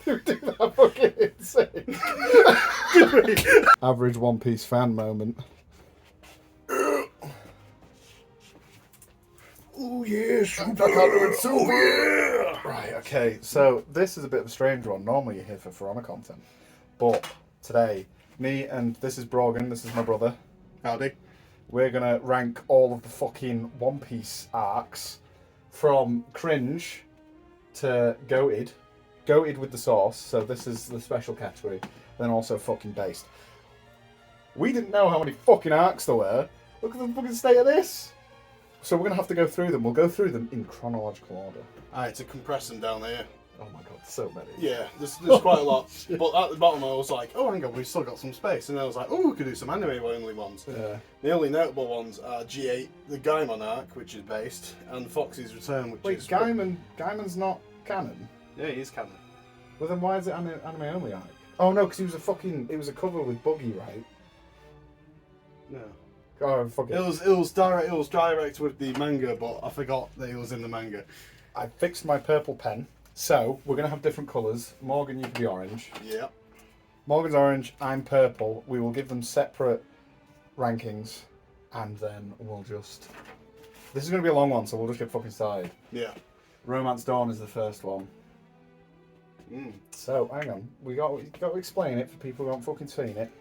Do that fucking insane. Average One Piece fan moment. Oh yeah, super. Oh yeah. Right, okay, so this is a bit of a strange one. Normally you're here for Honor content. But today, me and this is Brogan, this is my brother. Howdy. We're gonna rank all of the fucking One Piece arcs from cringe to goated. Goated with the sauce, so this is the special category. Then also fucking based. We didn't know how many fucking arcs there were. Look at the fucking state of this. So we're gonna have to go through them. We'll go through them in chronological order. I had to compress them down here. Oh my god, so many. Yeah, there's quite a lot. But at the bottom I was like, oh hang on, we've still got some space. And then I was like, oh, we could do some anime-only ones. Yeah. The only notable ones are G8, the Gaimon arc, which is based, and Fox's Return, which Wait, is... Gaiman's not canon? Yeah, he is canon. Well then why is it anime only arc? Oh no, because it was a cover with Buggy, right? No. Oh, fuck it. It was direct with the manga, but I forgot that he was in the manga. I fixed my purple pen, so we're going to have different colours. Morgan, you can be orange. Yeah. Morgan's orange, I'm purple. We will give them separate rankings, and then we'll just... This is going to be a long one, so we'll just get fucking started. Yeah. Romance Dawn is the first one. So, hang on. We got to explain it for people who haven't fucking seen it.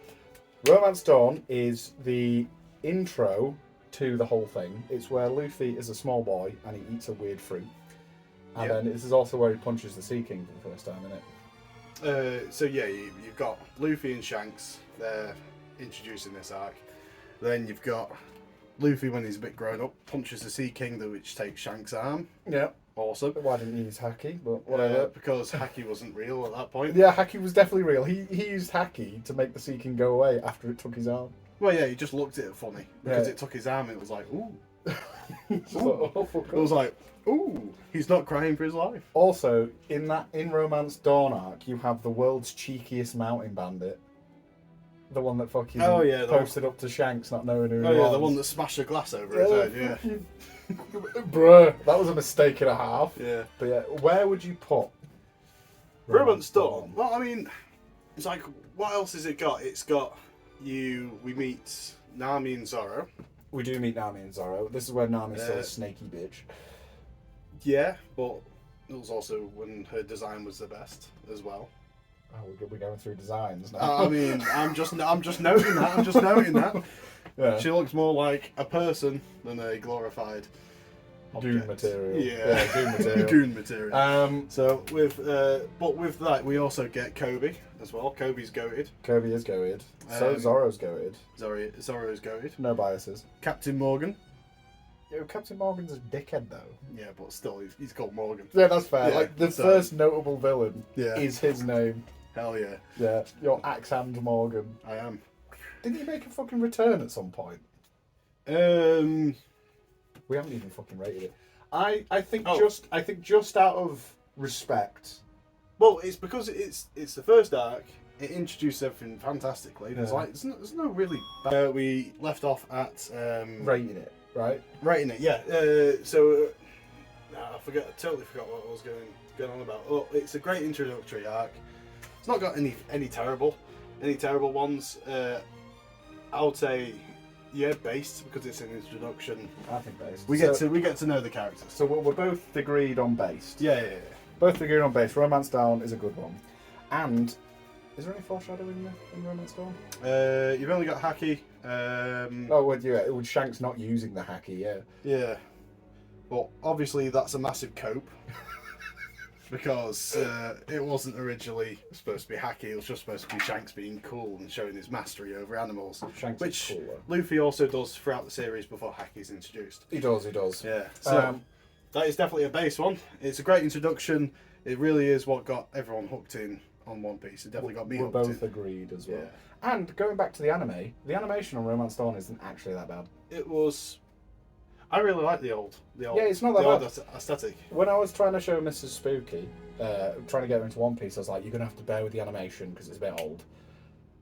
Romance Dawn is the intro to the whole thing. It's where Luffy is a small boy and he eats a weird fruit. And then this is also where he punches the Sea King for the first time, isn't it? So yeah, you've got Luffy and Shanks. They're introducing this arc. Then you've got Luffy when he's a bit grown up, punches the Sea King, which takes Shanks' arm. Yeah. Awesome. Why didn't he use Haki? But whatever. Because Haki wasn't real at that point. Yeah, Haki was definitely real. He used Haki to make the Sea King go away after it took his arm. Well, yeah, he just looked at it funny because it took his arm. And it was like, ooh. It was like, ooh, he's not crying for his life. Also, in Romance Dawn arc, you have the world's cheekiest mountain bandit. The one that fucking posted up to Shanks not knowing who he was. Oh yeah, the one that smashed the glass over his head, yeah. Bruh, that was a mistake and a half. Yeah. But yeah, where would you put Romance Dawn? Well, I mean, it's like, what else has it got? It's got we meet Nami and Zoro. We do meet Nami and Zoro. This is where Nami's still a snaky bitch. Yeah, but it was also when her design was the best as well. Oh, we're going through designs now. I mean, I'm just noting that. I'm just noting that. Yeah. She looks more like a person than a glorified Goon object. material. Yeah, goon material. Goon material. So with that, we also get Kobe as well. Kobe's goated. Kobe is goated. So Zoro's goated. Zoro's goated. No biases. Captain Morgan. Yo, Captain Morgan's a dickhead though. Yeah, but still, he's called Morgan. Yeah, that's fair. Yeah, like the first notable villain Yeah. is his name. Hell yeah. Yeah, you're Axe Hand Morgan. I am. Didn't he make a fucking return at some point? We haven't even fucking rated it. I think just out of respect. Well, it's because it's the first arc. It introduced everything fantastically. There's there's no really. We left off at Rating it, right? Rating it, yeah. I totally forgot what I was going on about. Oh, it's a great introductory arc. It's not got any terrible ones. I would say, yeah, based because it's an introduction. I think based. We get to know the characters. So we're both agreed on based. Yeah. Both agreed on based. Romance Dawn is a good one. And is there any foreshadowing in Romance Dawn? You've only got Haki. With Shanks not using the Haki, yeah. Yeah. But obviously that's a massive cope. Because it wasn't originally supposed to be Haki, it was just supposed to be Shanks being cool and showing his mastery over animals. Shanks which is cooler. Luffy also does throughout the series before Haki's introduced. He does. Yeah. So that is definitely a base one. It's a great introduction. It really is what got everyone hooked in on One Piece. It definitely got me hooked in. We're both agreed as well. Yeah. And going back to the anime, the animation on Romance Dawn isn't actually that bad. It was... I really like the old it's not that bad. Aesthetic. When I was trying to show Mrs. Spooky, trying to get her into One Piece, I was like, you're going to have to bear with the animation because it's a bit old.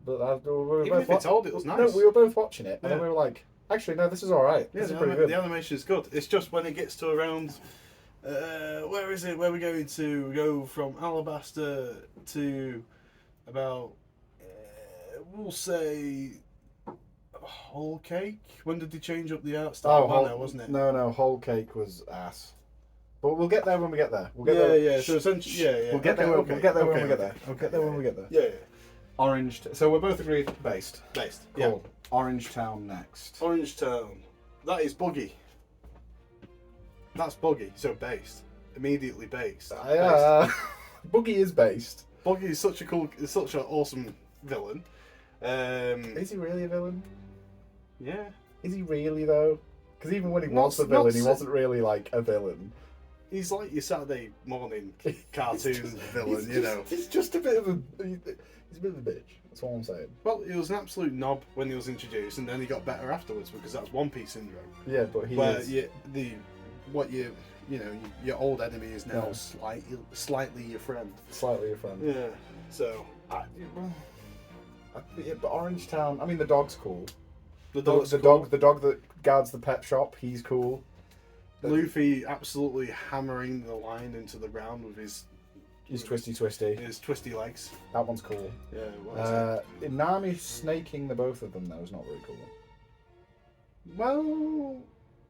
But even if it's old, it was nice. No, we were both watching it, and then we were like, actually, no, this is alright. Yeah, this is pretty good. The animation is good. It's just when it gets to around Where is it? Where are we going to? We go from Alabaster to about, we'll say, Whole Cake. When did they change up the art style? Wasn't it? No, Whole Cake was ass. But we'll get there when we get there. We'll get yeah, there. yeah. So essentially, yeah. We'll get there. We'll get there when we get there. We'll get there when we get there. Yeah, yeah. Orange. So we're both agreed. Based. Based. Cool. Yeah. Orange Town next. Orange Town. That is Buggy. That's Buggy. So based. Immediately based. Buggy is based. Buggy is such an awesome villain. Is he really a villain? Yeah. Is he really though? Because even when he was a villain, he wasn't really like a villain. He's like your Saturday morning cartoon villain, you know. He's just a bit of a. He's a bit of a bitch. That's all I'm saying. Well, he was an absolute knob when he was introduced, and then he got better afterwards because that's One Piece syndrome. Yeah, but your old enemy is now slightly your friend. Slightly your friend. Yeah. So. Yeah, but Orange Town. I mean, the dog's cool. The dog that guards the pet shop. He's cool. Luffy absolutely hammering the line into the ground with his twisty legs. That one's cool. Yeah. Nami snaking the both of them though is not very cool. Well,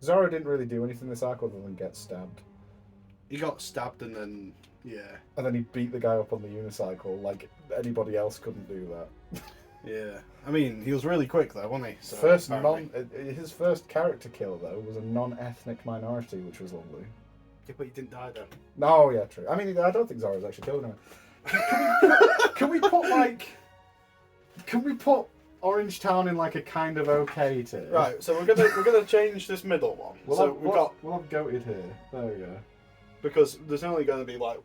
Zoro didn't really do anything this arc other than get stabbed. He got stabbed and then and then he beat the guy up on the unicycle like anybody else couldn't do that. Yeah. I mean, he was really quick though, wasn't he? So, his first character kill though was a non-ethnic minority, which was lovely. Yeah, but he didn't die though. No, yeah, true. I mean, I don't think Zoro's actually killed him. Can we put Orange Town in like a kind of okay tier? Right. So we're gonna change this middle one. We'll have goated here. There we go. Because there's only going to be like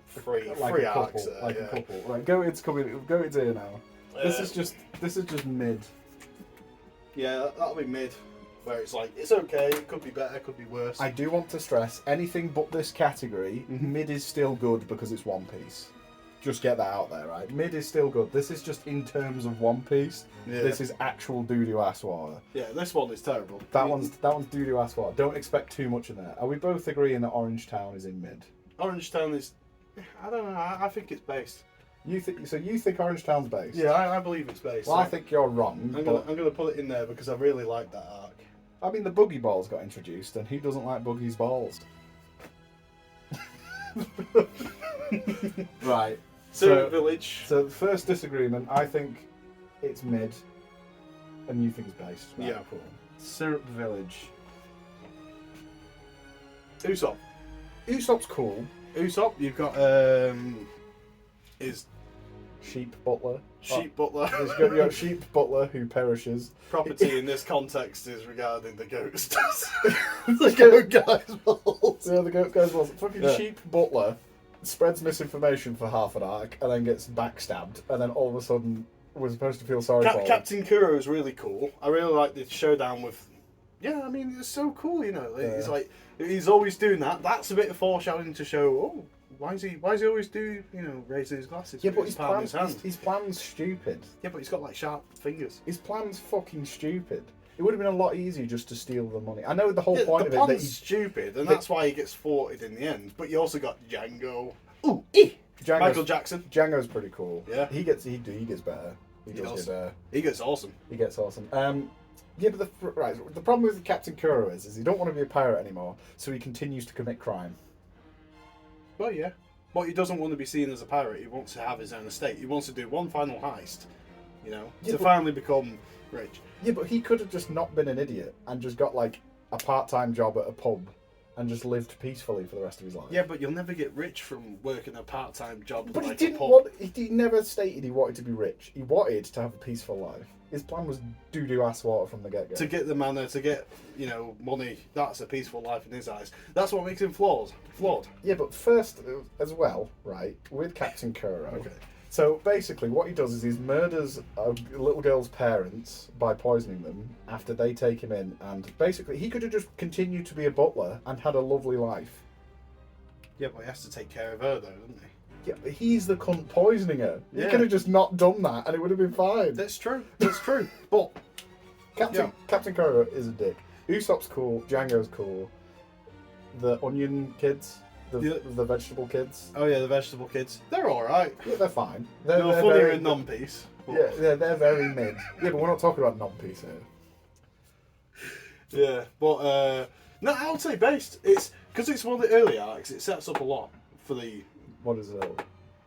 three arcs there. A couple. Right, goated's coming. Goated's here now. This is just mid. Yeah, that'll be mid. Where it's like, it's okay, it could be better, it could be worse. I do want to stress, anything but this category, mid is still good because it's One Piece. Just get that out there, right? Mid is still good. This is just in terms of One Piece. Yeah. This is actual doo-doo ass water. Yeah, this one is terrible. That one's doo-doo ass water. Don't expect too much in there. Are we both agreeing that Orange Town is in mid? Orange Town is, I don't know, I think it's based. You think Orange Town's based? Yeah, I believe it's based. Well, I think you're wrong. I'm gonna put it in there because I really like that arc. I mean, the Boogie Balls got introduced, and who doesn't like Boogie's balls? Right. So Village. So the first disagreement, I think it's mid, and you think it's based. Right, yeah, cool. Syrup Village. Usopp. Usopp's cool. Usopp, you've got is Sheep Butler. Butler. You've got Sheep Butler who perishes. Property in this context is regarding the ghost. The goat guy's balls. Yeah, the goat guy's balls. Fucking Sheep Butler spreads misinformation for half an arc and then gets backstabbed, and then all of a sudden we're supposed to feel sorry for him. Captain Kuro is really cool. I really like the showdown with. Yeah, I mean it's so cool, you know. It's like he's always doing that. That's a bit of foreshadowing to show. Oh, why is he always raising his glasses? Yeah, but his plan's stupid. Yeah, but he's got like sharp fingers. His plan's fucking stupid. It would have been a lot easier just to steal the money. I know the whole point of it that he's stupid, and that's why he gets thwarted in the end. But you also got Django. Ooh, Michael Jackson. Django's pretty cool. Yeah, he gets better. He gets awesome. He gets awesome. Yeah, but the problem with Captain Kuro is he don't want to be a pirate anymore, so he continues to commit crime. Well, yeah. But he doesn't want to be seen as a pirate. He wants to have his own estate. He wants to do one final heist, finally become rich. Yeah, but he could have just not been an idiot and just got like a part-time job at a pub and just lived peacefully for the rest of his life. Yeah, but you'll never get rich from working a part-time job. But like he didn't he never stated he wanted to be rich. He wanted to have a peaceful life. His plan was doo-doo ass water from the get-go. To get the manor, to get, money, that's a peaceful life in his eyes. That's what makes him flawed. Yeah, but first, as well, right, with Captain Kuro. Okay. So basically what he does is he murders a little girl's parents by poisoning them after they take him in, and basically he could have just continued to be a butler and had a lovely life. Yeah, but he has to take care of her though, doesn't he? Yeah, but he's the cunt poisoning her. He could have just not done that and it would have been fine. That's true. But Captain Kuro is a dick. Usopp's cool, Django's cool. the onion kids, the Yeah. the vegetable kids. Oh yeah, the vegetable kids. They're all right. Yeah, they're fine. They're funnier in non-piece. Yeah, they're very mid. Yeah, but we're not talking about non-piece here. Yeah, but no, I would say based. It's because it's one of the early arcs. It sets up a lot for the What is it?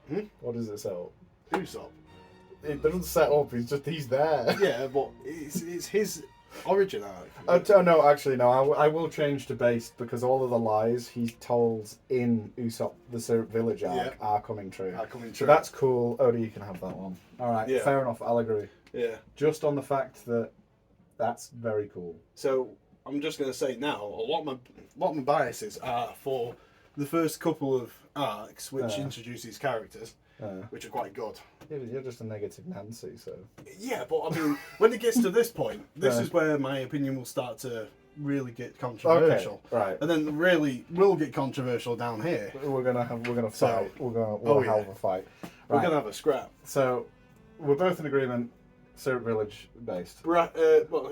Hmm? What does it sell? Usopp. It doesn't set up. He's there. Yeah, but it's his origin arc. No, actually, no. I will change to based because all of the lies he told in Usopp the Syrup Village arc are coming true. Are coming So true. that's cool. Odie, you can have that one. All right, Yeah. fair enough. I'll agree. Yeah. Just on the fact that that's very cool. So I'm just going to say now, a lot of my biases are for the first couple of arcs, which introduce these characters, which are quite good. You're just a negative Nancy, so. Yeah, but I mean, when it gets to this point, this is where my opinion will start to really get controversial. Okay, right. And then really will get controversial down here. We're gonna fight. So- We'll have a fight. We're Right. going to have a scrap. So we're both in agreement. Syrup Village based. Well,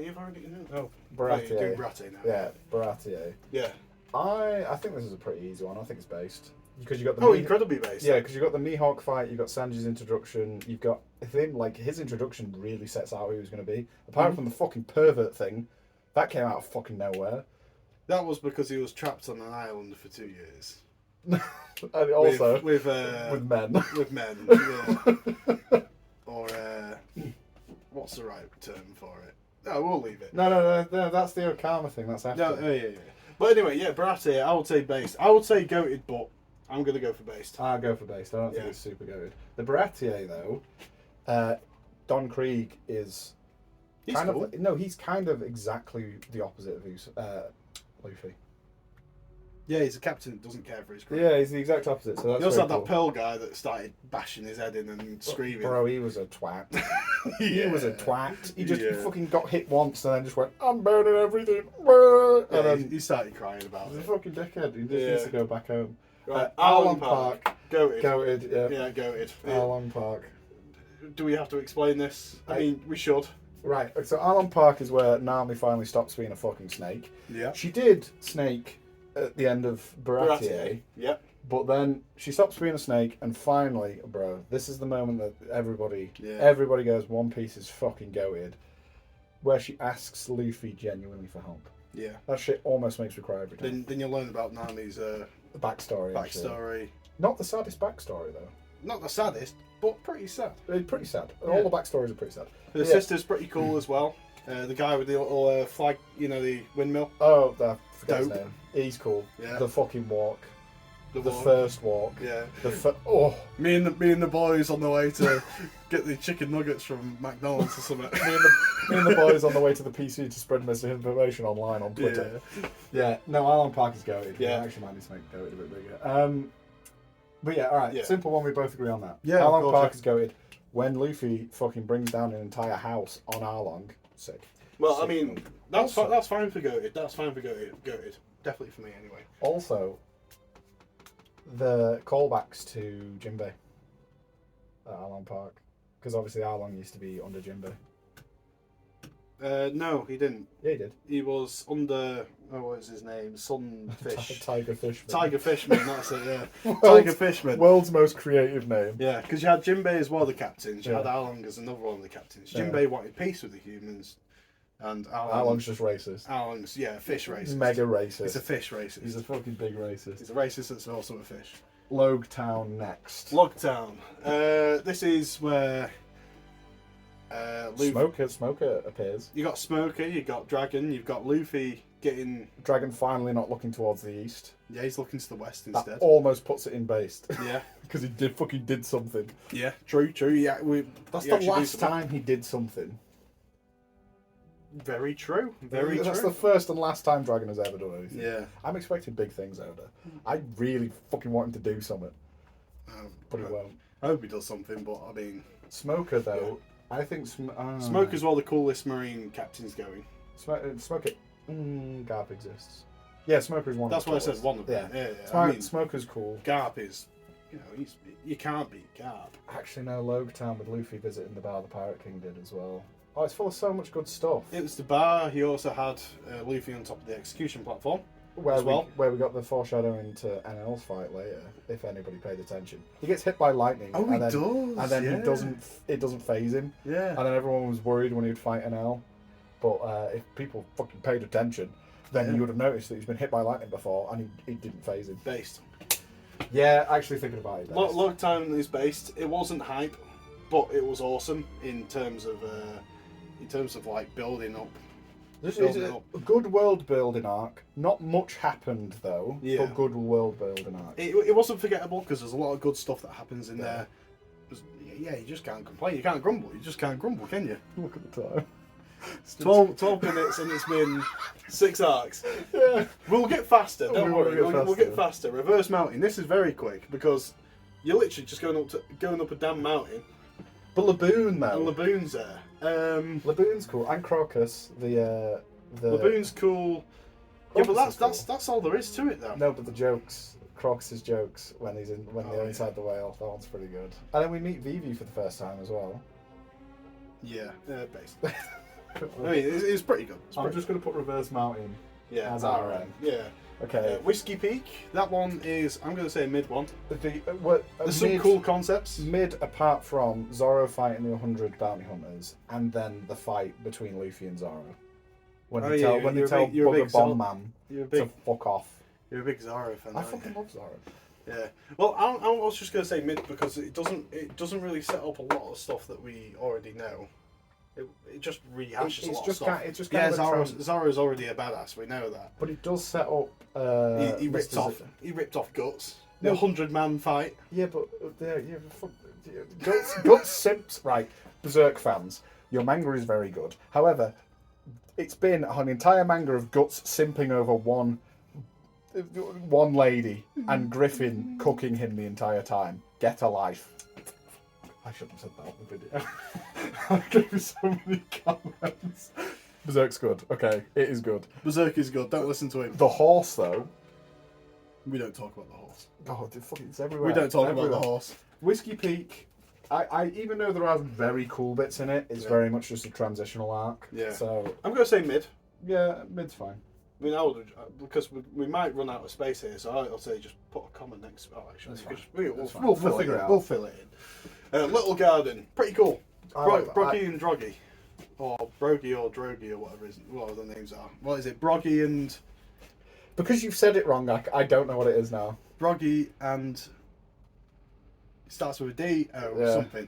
you've already... Oh, Baratier. you're doing Baratier now. Yeah, Baratier. Yeah. I think this is a pretty easy one. I think it's based because you got the Incredibly based. Yeah, because you got the Mihawk fight, you got Sanji's introduction, you've got him. Like his introduction really sets out who he was going to be. Apart from the fucking pervert thing, that came out of fucking nowhere. That was because he was trapped on an island for 2 years. And also with men. with men. Yeah. Or what's the right term for it? No, we'll leave it. No, that's the Okama thing. That's after. No, yeah. But anyway, yeah, Baratier, I would say based. I would say goated, but I'm gonna go for based. I'll go for based. I don't think it's super good. The Baratier though, Don Krieg is He's kind cool. of he's kind of exactly the opposite of Luffy. Yeah, he's a captain that doesn't care for his crew. Yeah, he's the exact opposite. So that's He also had very that cool. Pearl guy that started bashing his head in and screaming. Bro, he was a twat. He Yeah. was a twat. He just Yeah. fucking got hit once and then just went, I'm burning everything. And Yeah, then he started crying about he's a it. fucking dickhead. He just Yeah. needs to go back home. Right, Arlong Park. Goated. Goated, yeah. Yeah, goated. Arlong Park. Do we have to explain this? I mean, we should. Right, so Arlong Park is where Nami finally stops being a fucking snake. Yeah. She did snake at the end of Baratier, Yep. but then she stops being a snake, and finally, bro, this is the moment that everybody goes, One Piece is fucking goated, where she asks Luffy genuinely for help. Yeah. That shit almost makes me cry every time. Then you'll learn about Nami's The backstory. Actually. backstory. Not the saddest backstory, though. Not the saddest, but pretty sad. It's pretty sad. Yeah. All the backstories are pretty sad. Her sister's pretty cool as well. The guy with the little flag, the windmill. Oh, I forgot his Dope. name. He's cool. Yeah. The fucking walk. The walk. first walk. Yeah. Oh. Me and the boys on the way to get the chicken nuggets from McDonald's or something. Me and the boys on the way to the PC to spread misinformation online on Twitter. Yeah. No, Arlong Park is goated. Yeah. I actually might need to make goated a bit bigger. But yeah, alright. Yeah. Simple one, we both agree on that. Yeah, of Arlong course, Park yeah. is goated. When Luffy fucking brings down an entire house on Arlong, sick. Well, I Sick. mean, that's Also- that's fine for goated. That's fine for goated. Definitely for me anyway. Also, the callbacks to Jinbei at Arlong Park. Because obviously Arlong used to be under Jinbei. No, he didn't. Yeah, he did. He was under. Oh, what is his name? Sunfish. Tiger Fishman. Tiger Fishman. That's it. Yeah. World's- Tiger Fishman. World's most creative name. Yeah, because you had Jinbei as one of the captains. You Yeah. had Arlong as another one of the captains. Yeah. Jinbei wanted peace with the humans, and Arlong's just racist. Arlong's fish racist. Mega racist. He's a fish racist. He's a fucking big racist. He's a racist that's also a fish. Logue Town next. Logtown. This is where Luffy. Smoker appears. You got Smoker, you got Dragon, you've got Luffy getting. Dragon finally not looking towards the east. Yeah, he's looking to the west That instead. almost puts it in based. Yeah, Because he did something. yeah, true. Yeah, That's he the actually do last something. time he did something. Very true. Very That's true. the first and last time Dragon has ever done anything. Yeah. I'm expecting big things out of it. I really fucking want him to do something, but he I won't. hope he does something, but I mean, Smoker though, I think Smoker's one of the coolest marine captains going. Smoker. Garp exists. Yeah, Smoker's one. That's of the why I said coolest. one of them. Yeah. Smoke, I mean, Smoker's cool. Garp is, you can't beat Garp. Actually, no, Logue Town with Luffy visiting the bar the Pirate King did as well. Oh, it's full of so much good stuff. It was the bar. He also had Luffy on top of the execution platform. where as well. where we got the foreshadowing to NL's fight later, if anybody paid attention. He gets hit by lightning. Oh, he then, does. And then yeah. it doesn't phase him. Yeah. And then everyone was worried when he'd fight NL. But if people fucking paid attention, then you would have noticed that he's been hit by lightning before, and he didn't phase him. Based. Yeah, actually thinking about it. Long time is based. It wasn't hype, but it was awesome in terms of like building up. This is a good world building arc. Not much happened though, Yeah. but good world building arc. It wasn't forgettable because there's a lot of good stuff that happens in there. Yeah, you just can't complain. You can't grumble. You just can't grumble, can you? Look at the time. 12 minutes and it's been 6 arcs. Yeah. We'll get faster, don't worry. We'll We'll get faster. Reverse mountain. This is very quick because you're literally just going up a damn mountain. But Laboon though. And Laboon's there. Laboon's cool. And Crocus, the Laboon's cool. Yeah, but Crocus is that's all there is to it though. No, but the jokes, Crocus's jokes when they're inside the whale, that one's pretty good. And then we meet Vivi for the first time as well. Yeah, basically. I mean, it's pretty good. I'm just going to put Reverse Mountain as our end. Yeah. Okay. Whiskey Peak. That one is, I'm going to say mid one. There's some mid, cool concepts. Mid, apart from Zorro fighting the 100 bounty hunters, and then the fight between Luffy and Zorro. When they tell Bugger Bomb Man to fuck off. You're a big Zorro fan. I fucking love Zorro. Yeah. Well, I was just going to say mid because it doesn't really set up a lot of stuff that we already know. It just rehashes a lot of stuff. It's just kind of Zorro's already a badass. We know that. But it does set up. He ripped off Guts. The 100-man fight. Yeah, but Guts simps. Right, Berserk fans, your manga is very good. However, it's been an entire manga of Guts simping over one lady and Griffin cooking him the entire time. Get a life. I shouldn't have said that on the video. I gave so many comments. Berserk's good. Okay, it is good. Berserk is good. Don't listen to him. The horse, though. We don't talk about the horse. God, it's everywhere. We don't talk about the horse. Whiskey Peak. I even though there are very cool bits in it, it's very much just a transitional arc. Yeah. So I'm gonna say mid. Yeah, mid's fine. I mean, I would because we might run out of space here, so I'll say just put a comment next to it. Actually, we'll fill it in. We'll fill it in. Little Garden, pretty cool. Broggy and Droggy, or Brogy or Drogy or whatever the names are. What is it? Broggy and. Because you've said it wrong, I don't know what it is now. Broggy and. It starts with a D or something.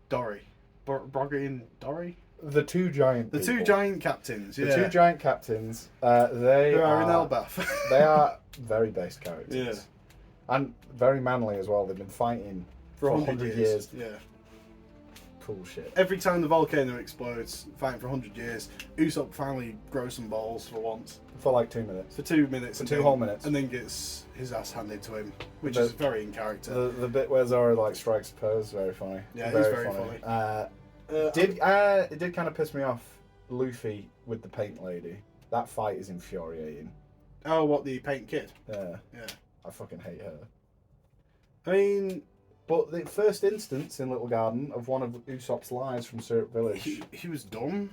Dory. Broggy and Dory? The two giant captains, yeah. The two giant captains, they are in Elbaf. They are very base characters. Yeah. And very manly as well. They've been fighting for 100 years. Yeah. Cool shit. Every time the volcano explodes, fighting for 100 years, Usopp finally grows some balls for once. For like 2 minutes. For 2 minutes. For two whole minutes. And then gets his ass handed to him, which is very in character. The bit where Zoro like strikes a pose is very funny. Yeah, it's very funny. It did kind of piss me off, Luffy with the paint lady. That fight is infuriating. Oh, what, the paint kid? Yeah. Yeah. I fucking hate her. I mean... But the first instance in Little Garden of one of Usopp's lies from Syrup Village... He was dumb,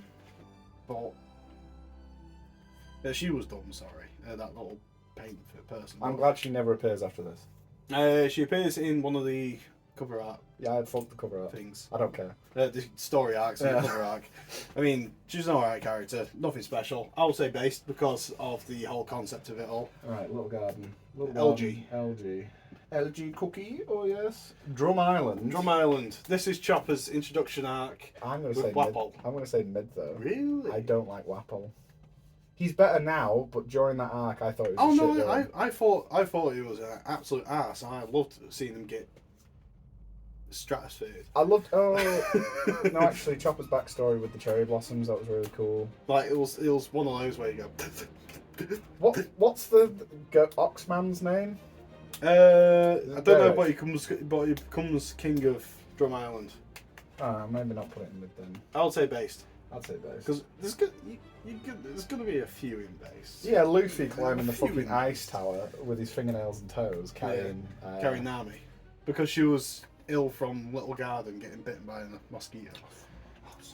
but... Yeah, she was dumb, sorry. That little paint person. I'm glad she never appears after this. She appears in one of the cover art. Yeah, I'd fuck the cover art. Things. I don't care. The story arcs and the cover arc. I mean, she's an alright character. Nothing special. I would say based because of the whole concept of it all. Alright, Little Garden. LG. LG Cookie, oh yes. Drum Island. This is Chopper's introduction arc. I'm going to say Wapol. mid. I'm going to say mid though. Really? I don't like Wapol. He's better now, but during that arc, I thought it was. I thought he was an absolute ass. I loved seeing him get stratosphered. I loved. Oh no, actually, Chopper's backstory with the cherry blossoms, that was really cool. Like it was one of those where you go. What's the Oxman's name? I don't know, but he becomes king of Drum Island. Maybe not put it in mid then. I would say based. I'd say based. Because there's going to be a few in base. Yeah, Luffy climbing the fucking ice tower with his fingernails and toes, carrying Nami, because she was ill from Little Garden getting bitten by a mosquito.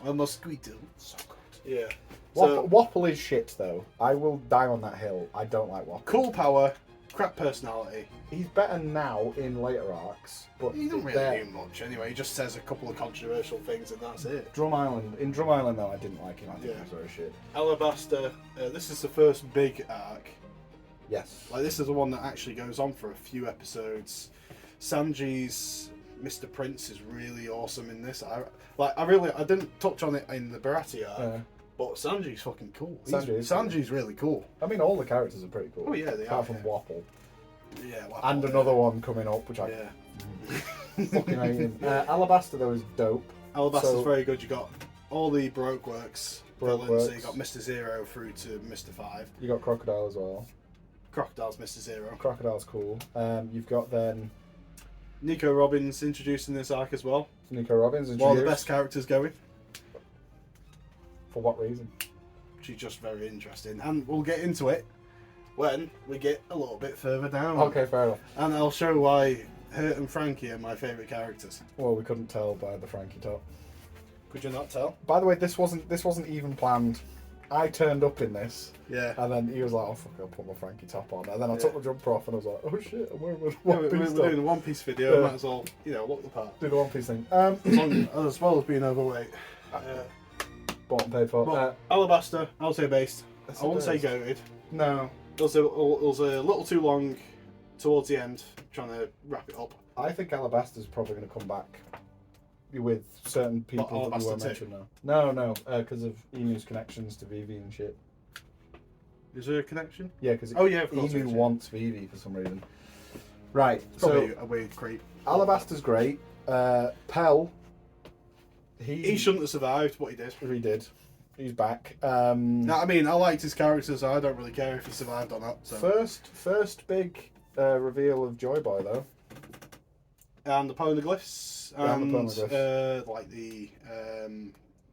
A mosquito. So good. Yeah. Wapple is shit though. I will die on that hill. I don't like Wapple. Cool power, crap personality. He's better now in later arcs, but He doesn't really do much anyway. He just says a couple of controversial things and that's it. Drum Island. In Drum Island though, I didn't like him. I think Yeah. he was very shit. Alabaster. This is the first big arc. Yes. Like this is the one that actually goes on for a few episodes. Sanji's Mr. Prince is really awesome in this. I didn't touch on it in the Bharati arc, but Sanji's fucking cool. Sanji's really cool. I mean, all the characters are pretty cool. Oh yeah, they apart are. from Wapple. Yeah, Wapple, And another one coming up, which I fucking hate him. Alabaster though is dope. Alabaster's very good. You got all the Baroque Works villains. So you Works. got Mr. Zero through to Mr. 5. You got Crocodile as well. Crocodile's Mr. Zero. Crocodile's cool. You've got then Nico Robbins introduced in this arc as well. Nico Robbins. One of the best characters going. For what reason? She's just very interesting, and we'll get into it when we get a little bit further down. Okay, fair enough. And I'll show why her and Frankie are my favourite characters. Well, we couldn't tell by the Frankie top. Could you not tell? By the way, this wasn't even planned. I turned up in this, Yeah. and then he was like, "Oh fuck, I'll put my Frankie top on." And then I took the jumper off, and I was like, "Oh shit, I'm wearing my We're One Piece top." doing a One Piece video. Yeah. Might as well, look the part. Do the One Piece thing. As well as being overweight. Bought and paid for. But Alabaster, I'll say based. That's I wouldn't a say base. goated. No, It was a little too long towards the end, trying to wrap it up. I think Alabaster's probably going to come back with certain people that we Alabaster won't too? mention now. No, because of Emu's connections to Vivi and shit. Is there a connection? Yeah, because Oh yeah, of course. Emu wants Vivi for some reason. Right, Probably so a weird creep. Alabaster's great. Pell, He shouldn't have survived what he did. he did. He's back. No, I mean, I liked his character, so I don't really care if he survived or not. So. First big reveal of Joy Boy though. And the poneglyphs, Yeah, and the poneglyphs. like the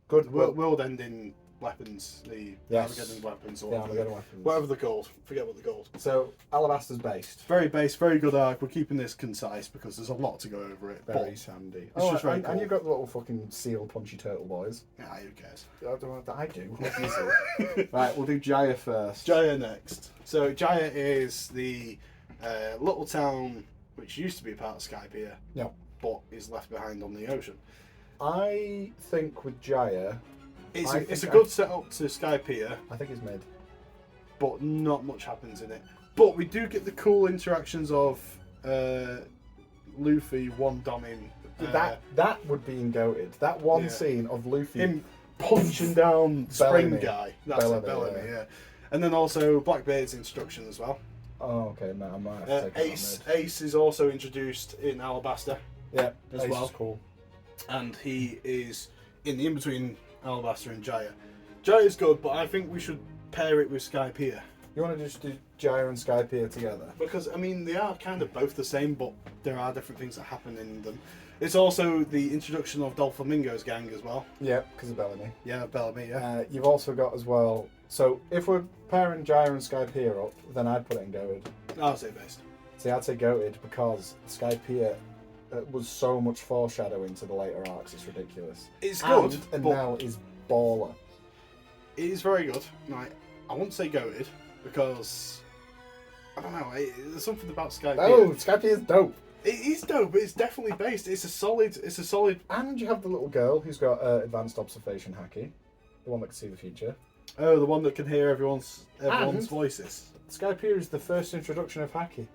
Good world-ending weapons, the Yes. Armageddon weapons, or Yeah, whatever, Armageddon weapons. whatever they're called. Forget what they're called. So Alabaster's based. Very base, very good arc. We're keeping this concise because there's a lot to go over it. Very But, sandy. it's just very and cool. you've got the little fucking seal punchy turtle boys. yeah, who cares? I do. Obviously. Right, we'll do Jaya first. Jaya next. So Jaya is the little town which used to be part of Skypiea, Yeah. but is left behind on the ocean. I think with Jaya, It's I a think good setup to Skypiea, I think it's mid. but not much happens in it. But we do get the cool interactions of Luffy one-doming. That would be in goated. That one Yeah. scene of Luffy Him punching down Spring Bellamy. Guy. That's it, Bellamy, yeah. And then also Blackbeard's instruction as well. Oh, okay, man, I might have to take Ace it Ace is also introduced in Alabaster, on mid. Yeah, as Ace well. is cool. and he is in the in-between Alabaster and Jaya. Jaya's good, but I think we should pair it with Skypiea. You want to just do Jaya and Skypiea together? Because, I mean, they are kind of both the same, but there are different things that happen in them. It's also the introduction of Doflamingo's gang as well. Yeah, because of Bellamy. Yeah, Bellamy, yeah. You've also got as well. So if we're pairing Jaya and Skypiea up, then I'd put it in goated. I'll say based. See, I'd say goated because Skypiea was so much foreshadowing to the later arcs. It's ridiculous. It's good, and but now is baller. it is very good. Like, I wouldn't say goated, because, I don't know, there's something about Skypiea. Oh, Skypiea's dope. It is dope, but it's definitely based. It's a solid. And you have the little girl who's got advanced observation haki, the one that can see the future. Oh, the one that can hear everyone's And- voices. Skypiea is the first introduction of haki.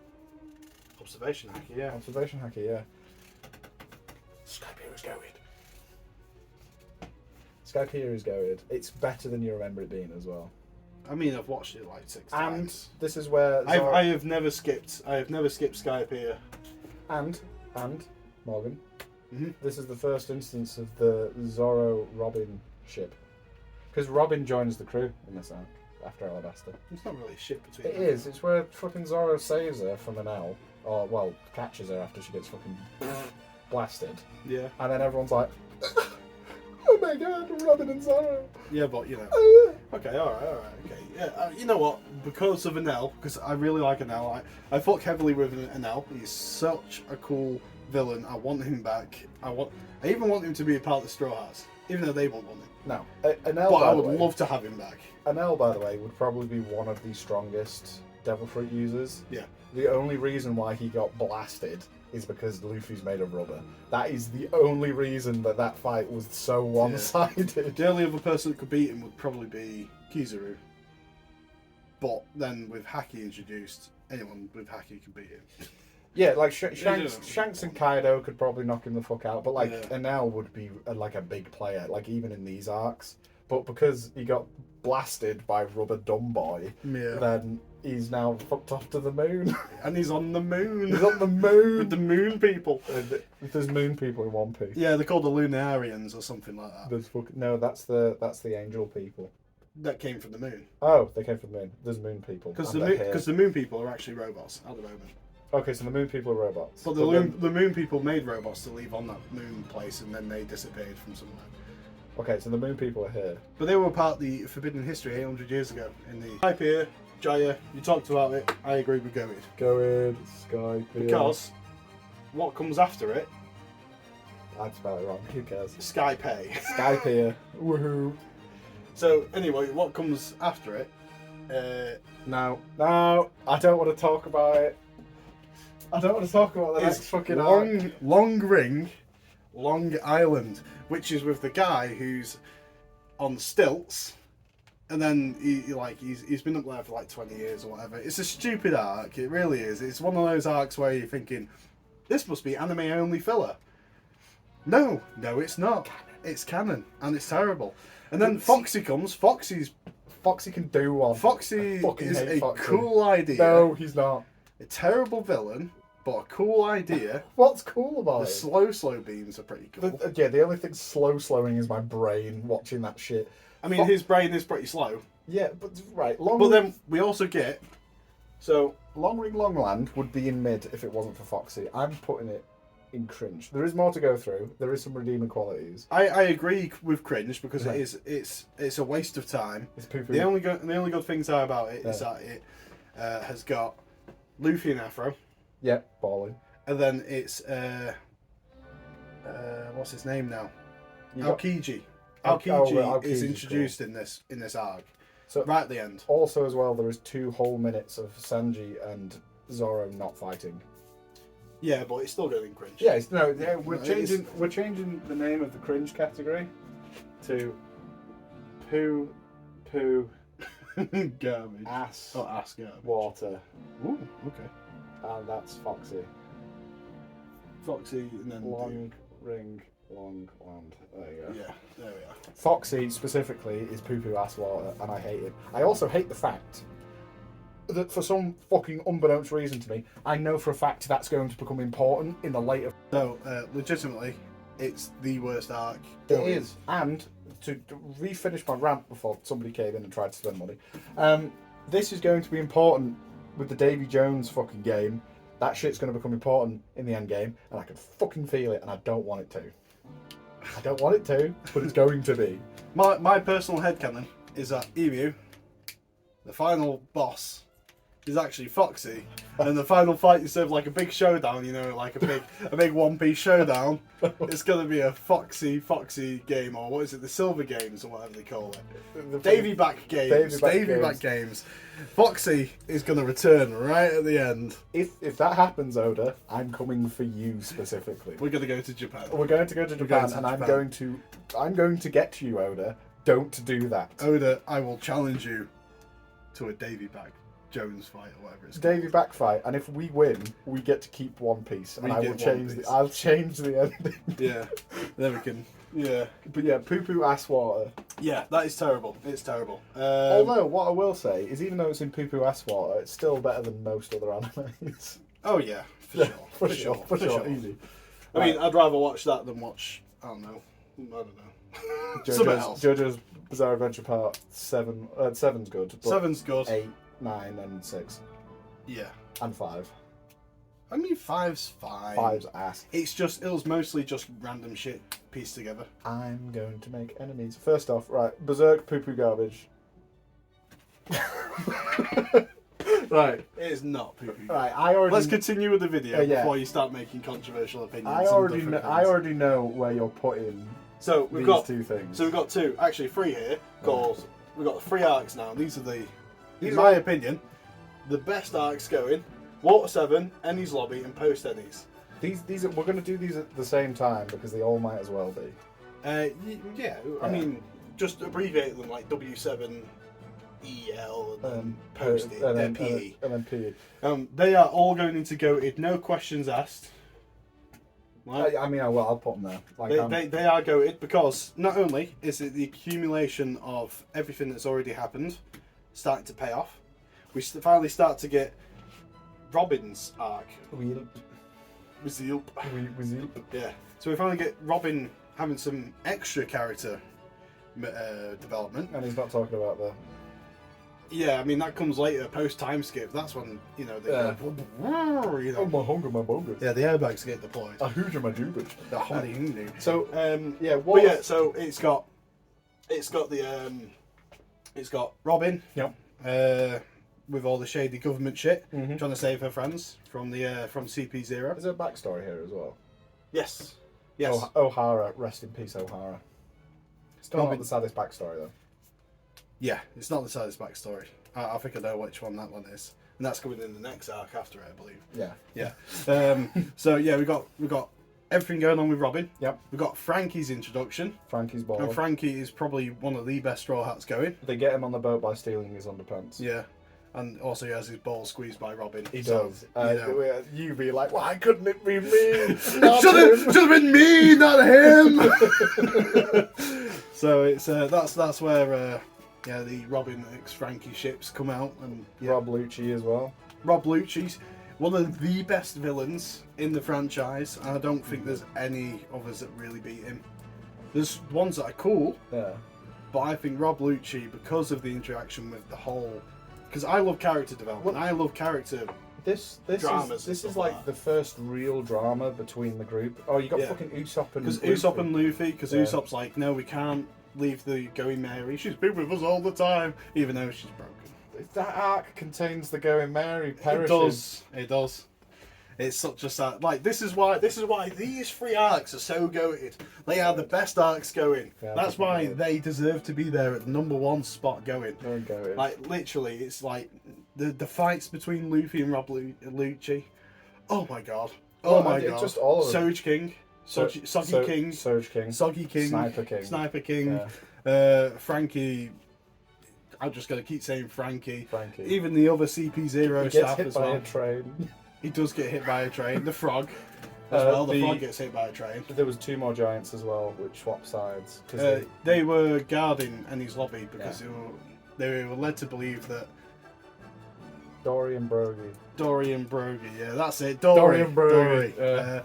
Observation hacky, yeah. Observation haki, yeah. Skypiea is goated. Skypiea is goated. It's better than you remember it being as well. I mean, I've watched it like 6 And times. this is where I have never skipped. Skypiea. and Morgan. Mhm. This is the first instance of the Zoro Robin ship, because Robin joins the crew in this arc after Alabaster. It's not really a shit between It them. is. It's where fucking Zoro saves her from an L, or well, catches her after she gets fucking blasted, Yeah. and then everyone's like, "Oh my god, Robin and Zoro!" Yeah, but you know. Okay, alright, okay. Yeah, you know what? Because of Anel, because I really like Anel, I fuck heavily with Anel. He's such a cool villain. I want him back. I even want him to be a part of the Straw Hats, even though they won't want him. No, Anel. But I would love to have him back. Anel, by the way, would probably be one of the strongest Devil Fruit users. Yeah. The only reason why he got blasted is because Luffy's made of rubber. That is the only reason that fight was so one-sided. The only other person that could beat him would probably be Kizaru. But then with Haki introduced, anyone with Haki can beat him. Yeah, like Shanks and Kaido could probably knock him the fuck out, but like Enel would be like a big player, like even in these arcs. But because he got blasted by Rubber Dumb Boy, then he's now fucked off to the moon. And he's on the moon. He's on the moon with the moon people. There's moon people in One Piece. Yeah, they're called the Lunarians or something like that. No, that's the angel people. That came from the moon. Oh, they came from the moon. There's moon people. Because the moon people are actually robots at the moment. Okay, so the moon people are robots. But the moon people made robots to leave on that moon place, and then they disappeared from somewhere. Okay, so the moon people are here. But they were part of the Forbidden History 800 years ago. In the Skypiea, Jaya, you talked about it. I agree with Goated. Goated, Skypiea. Because what comes after it? I'd spell it wrong. Who cares? Skypea. Skypiea. Woohoo. So anyway, what comes after it? No, I don't want to talk about it. I don't want to talk about the next fucking Long Ring, Long Island, which is with the guy who's on stilts, and then he's been up there for like 20 years or whatever. It's a stupid arc. It really is. It's one of those arcs where you're thinking, this must be anime only filler. No, it's not. It's canon, and it's terrible. And then Foxy comes. Foxy can do one. Foxy is a cool idea. No, he's not. A terrible villain, but a cool idea. What's cool about it? The slow beams are pretty cool. The only thing slowing is my brain watching that shit. I mean, his brain is pretty slow. Yeah, but right. Then we also get... So, Long Ring Long Land would be in mid if it wasn't for Foxy. I'm putting it in cringe. There is more to go through. There is some redeeming qualities. I agree with cringe because it's a waste of time. It's poo-poo. The only good things are about it is that it has got Luffy and Afro. Yep, balling. And then it's what's his name now? Aokiji. Aokiji is introduced in this arc. So right at the end. Also, as well, there is 2 whole minutes of Sanji and Zoro not fighting. Yeah, but it's still going cringe. Yeah, we're changing the name of the cringe category to poo garbage. Ass garbage. Water. Ooh, okay. And that's Foxy. Foxy and then Long Ring Long Land. There you go. Yeah, there we are. Foxy specifically is poo ass water, and I hate it. I also hate the fact that for some fucking unbeknownst reason to me, I know for a fact that's going to become important in the later... So, legitimately, it's the worst arc. It is. And, to refinish my rant before somebody came in and tried to spend money, this is going to be important with the Davy Jones fucking game. That shit's going to become important in the end game, and I can fucking feel it, and I don't want it to. I don't want it to, but it's going to be. My personal headcanon is that Emu, the final boss, is actually Foxy, and the final fight instead of like a big showdown, like a big One Piece showdown, it's gonna be a Foxy game, or what is it, the Silver Games or whatever they call it, Davy Back Games. Foxy is gonna return right at the end. If that happens, Oda, I'm coming for you specifically. We're gonna go to Japan. We're going to go to Japan, and I'm going to get you, Oda. Don't do that, Oda. I will challenge you to a Davy Back Jones fight or whatever it's called. Davy back fight, and if we win, we get to keep One Piece, and I'll change the ending. Yeah, then we can. Yeah, but yeah, poo ass water. Yeah, that is terrible. It's terrible. Although what I will say is, even though it's in poo ass water, it's still better than most other animes. Oh yeah, for sure, easy. I mean, I'd rather watch that than watch. I don't know. JoJo's Bizarre Adventure Part 7. 7's good. But 7's good. 8, 9, and 6. Yeah. And 5. I mean, 5's fine. 5's ass. It was mostly just random shit pieced together. I'm going to make enemies. First off, right, Berserk poo garbage. Right. It is not poo-poo. Right. I already. Let's continue with the video Yeah. before you start making controversial opinions. I on already. different I things. already know where you're putting So we've these got two things. So we've got two, actually three here. Called we've got the 3 arcs now. And these are the, These in are my all- opinion, the best arcs going. Water 7, Ennies Lobby, and Post Ennies. These we're going to do these at the same time because they all might as well be. Yeah, I mean, just abbreviate them like W7, EL, and then Post and then PE. and then PE. They are all going into goated, no questions asked. Right? I mean, I'll put them there. Like, They are goated because not only is it the accumulation of everything that's already happened starting to pay off, we finally start to get Robin's arc. Weasel. Yeah. So we finally get Robin having some extra character development. And he's not talking about the. Yeah, I mean that comes later, post time skip. That's when they Yeah. go, you know. Oh, my hunger, my bogus. Yeah, the airbags get deployed. A hooger, my jubage. The honey hundu. So, yeah, But what? yeah, so it's got Robin. Yep. With all the shady government shit, Mhm. trying to save her friends from CP0. Is there a backstory here as well? Yes. Yes. O'Hara, rest in peace, O'Hara. Still Robin- not the saddest backstory though. Yeah, it's not the saddest backstory. I think I know which one that one is, and that's coming in the next arc after it, I believe. Yeah. Yeah. So yeah, we got everything going on with Robin. Yep. We got Frankie's introduction, Frankie's ball. and Frankie is probably one of the best Straw Hats going. They get him on the boat by stealing his underpants. Yeah. And also he has his balls squeezed by Robin. He So, does. you know. You be like, why couldn't it be me? Not Should him." have been me, not him. So it's that's where the Robin x Frankie ships come out, and yeah. Rob Lucci as well. Rob Lucci's one of the best villains in the franchise, and I don't think there's any others that really beat him. There's ones that are cool, Yeah. but I think Rob Lucci, because of the interaction with the whole, because I love character development, I love character. This Dramas and is stuff like like the first real drama between the group. Oh, you got Yeah. fucking Usopp and Because Usopp and Luffy, because Yeah. Usopp's like, no, we can't leave the Going Mary. She's been with us all the time, even though she's broken. That arc contains the Going Mary perishes. It does. It does. It's such a sad. Like this is why these 3 arcs are so goated. They are the best arcs going. Yeah, That's why definitely. they deserve to be there at the #1 spot going. They're going. Like literally, it's like the fights between Luffy and Rob Lucci. Oh my god. Oh my god. Just all of them. Soj King. Soggy King. Soj King. Soggy King. Sniper King. Sniper King. Yeah. Frankie. I'm just gonna keep saying Frankie. Frankie. Even the other CP0 He gets staff hit as by well. a train. He does get hit by a train. The frog, as well. The frog gets hit by a train. There was 2 more giants as well, which swap sides. 'Cause They were guarding Ennies Lobby because they were led to believe that Dorian Broggy. Dorian Broggy, yeah, that's it. Dorian Dory. Broggy,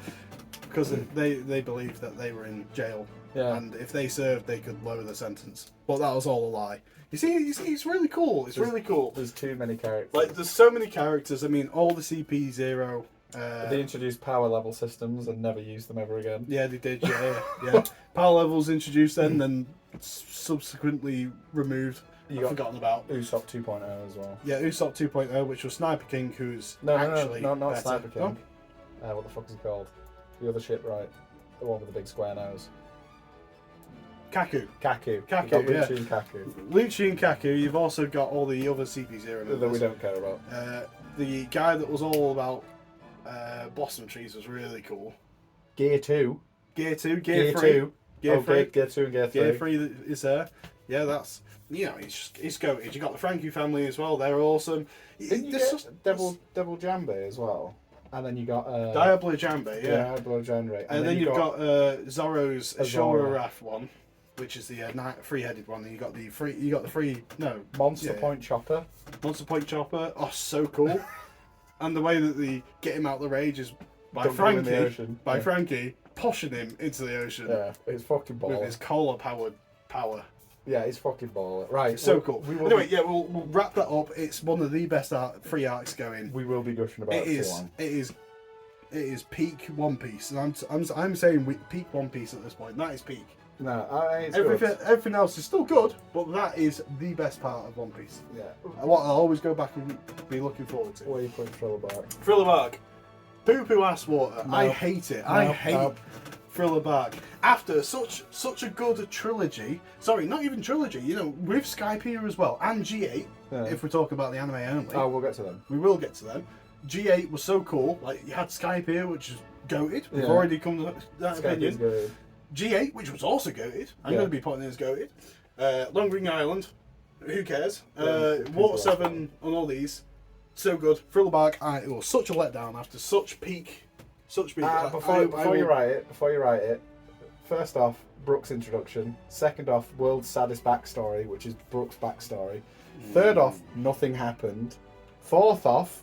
Because they believed that they were in jail, Yeah. and if they served, they could lower the sentence. But that was all a lie. You see, it's really cool. It's really cool. There's too many characters. Like, there's so many characters. I mean, all the CP0. They introduced power level systems and never used them ever again. Yeah, they did. Yeah. Power levels introduced then subsequently removed. You I've got forgotten about. Usopp 2.0 as well. Yeah, Usopp 2.0, which was Sniper King, who's No, actually not better. Sniper King. Oh, What the fuck is he called? The other ship, right? The one with the big square nose. Kaku. Kaku. Kaku, You've got yeah. Lucci and Kaku. Lucci and Kaku. You've also got all the other CP0 That we members. don't care about. The guy that was all about blossom trees was really cool. Gear 2. Gear 2, Gear 3. 2. Gear 3. Gear 2 and Gear 3. Gear 3 is there. Yeah, that's... it's goated. You got the Frankie family as well. They're awesome. Didn't you This get Devil Jambe as well? And then you got... Diablo Jambe, yeah. Diablo Jambe. And then you've got Zorro's Azora. Ashura Wrath one, which is the 3-headed one. And you got the Monster Point Chopper. Monster Point Chopper. Oh, so cool. And the way that they get him out the rage is by Dump him in the Frankie. ocean. By Yeah. Frankie pushing him into the ocean Yeah, it's fucking with baller. his cola powered power. Yeah, it's fucking baller. Right. So cool. We will Anyway, yeah, we'll wrap that up. It's one of the best 3 arcs going. We will be gushing about It it too is. long. It is peak One Piece, and I'm saying peak One Piece at this point. That is peak. No, it's everything else is still good, but that is the best part of One Piece. good. Yeah. What I'll always go back and be looking forward to. What are you putting Thriller Bark? Thriller Bark. Poo Poo Ass Water. No. I hate it. I hate Thriller Bark. After such a good trilogy, sorry, not even trilogy, you know, with Skypiea as well, and G8, if we talk about the anime only. Oh, we'll get to them. We will get to them. G8 was so cool. Like, you had Skypiea, which is goated. We've already come to that opinion. Good. G8, which was also goated. I'm going to be putting it as goated. Long Ring Island, who cares? Water 7 on all these, so good. Thriller Bark, it was such a letdown after such peak. Before you write it, first off, Brooke's introduction. Second off, world's saddest backstory, which is Brooke's backstory. Third off, nothing happened. Fourth off,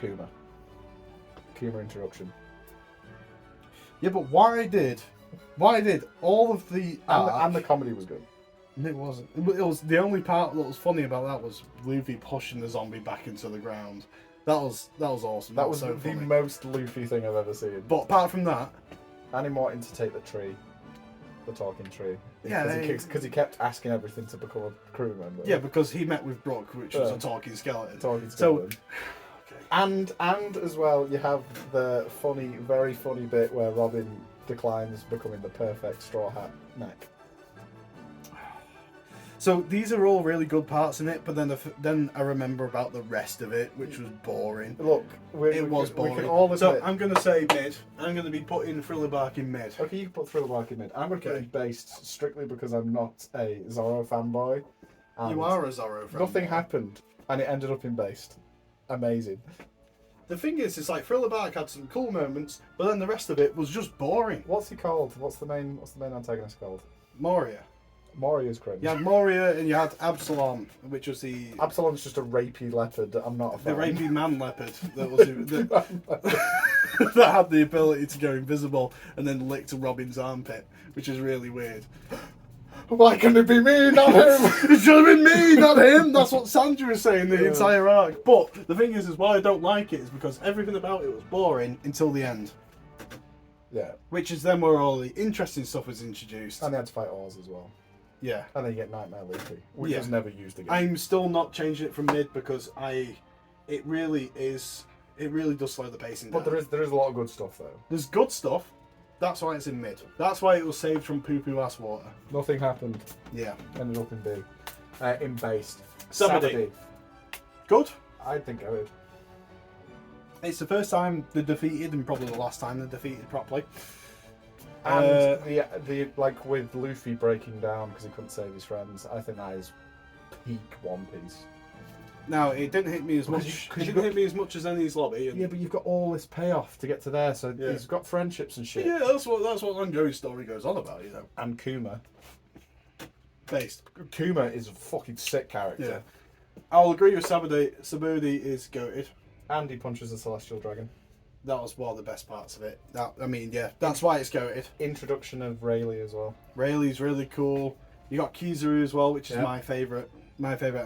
Kuma introduction. Yeah, but why did all of the And the comedy was good. It wasn't. It was the only part that was funny about that was Luffy pushing the zombie back into the ground. That was awesome. That was so the funny. most Luffy thing I've ever seen. But apart from that, Annie Martin to take the tree, the talking tree. Yeah, because he kept asking everything to become a crew member. yeah, because he met with Brooke, which was a talking skeleton. Talking So- skeleton. And as well, you have the funny, very funny bit where Robin declines becoming the perfect straw hat neck. So these are all really good parts in it, but then I remember about the rest of it, which was boring. Look, It was boring. We can all admit. So I'm going to say mid. I'm going to be putting Thriller Bark in mid. Okay, you can put Thriller Bark in mid. I'm going to put Okay. it based strictly because I'm not a Zorro fanboy. and You are a Zorro fan. Nothing happened, and it ended up in based. Amazing. The thing is, it's like Thriller Bark had some cool moments, but then the rest of it was just boring. What's he called? What's the main antagonist called? Moria. Moria's cringe. You had Moria and you had Absalom, which was the Absalom's just a rapey leopard. I'm not a fan. rapey man leopard that was that had the ability to go invisible and then licked Robin's armpit, which is really weird. Why can it be me, not him? It should have been me, not him. That's what Sandra was saying the entire arc. But the thing is why I don't like it is because everything about it was boring until the end. Yeah. Which is then where all the interesting stuff was introduced. And they had to fight Oz as well. Yeah. And then you get Nightmare Luffy, which Yeah. was never used again. I'm still not changing it from mid because it really does slow the pacing down. But there is a lot of good stuff though. There's good stuff. That's why it's in mid. That's why it was saved from Poo Poo Ass Water. Nothing happened. Yeah. Ended up in B. In based. Sabadi. Good. I think I would. It's the first time they're defeated and probably the last time they're defeated properly. And the like with Luffy breaking down because he couldn't save his friends, I think that is peak One Piece. Now it didn't hit me as much. It didn't hit me as much as Enies Lobby. And Yeah, but you've got all this payoff to get to there, so Yeah. he's got friendships and shit. yeah, that's what Lango's story goes on about, you know. And Kuma. Based. Kuma is a fucking sick character. Yeah. I'll agree with Sabudi. Sabudi is goated. And he punches a celestial dragon. That was one of the best parts of it. That's why it's goated. Introduction of Rayleigh as well. Rayleigh's really cool. You got Kizaru as well, which is Yeah. my favourite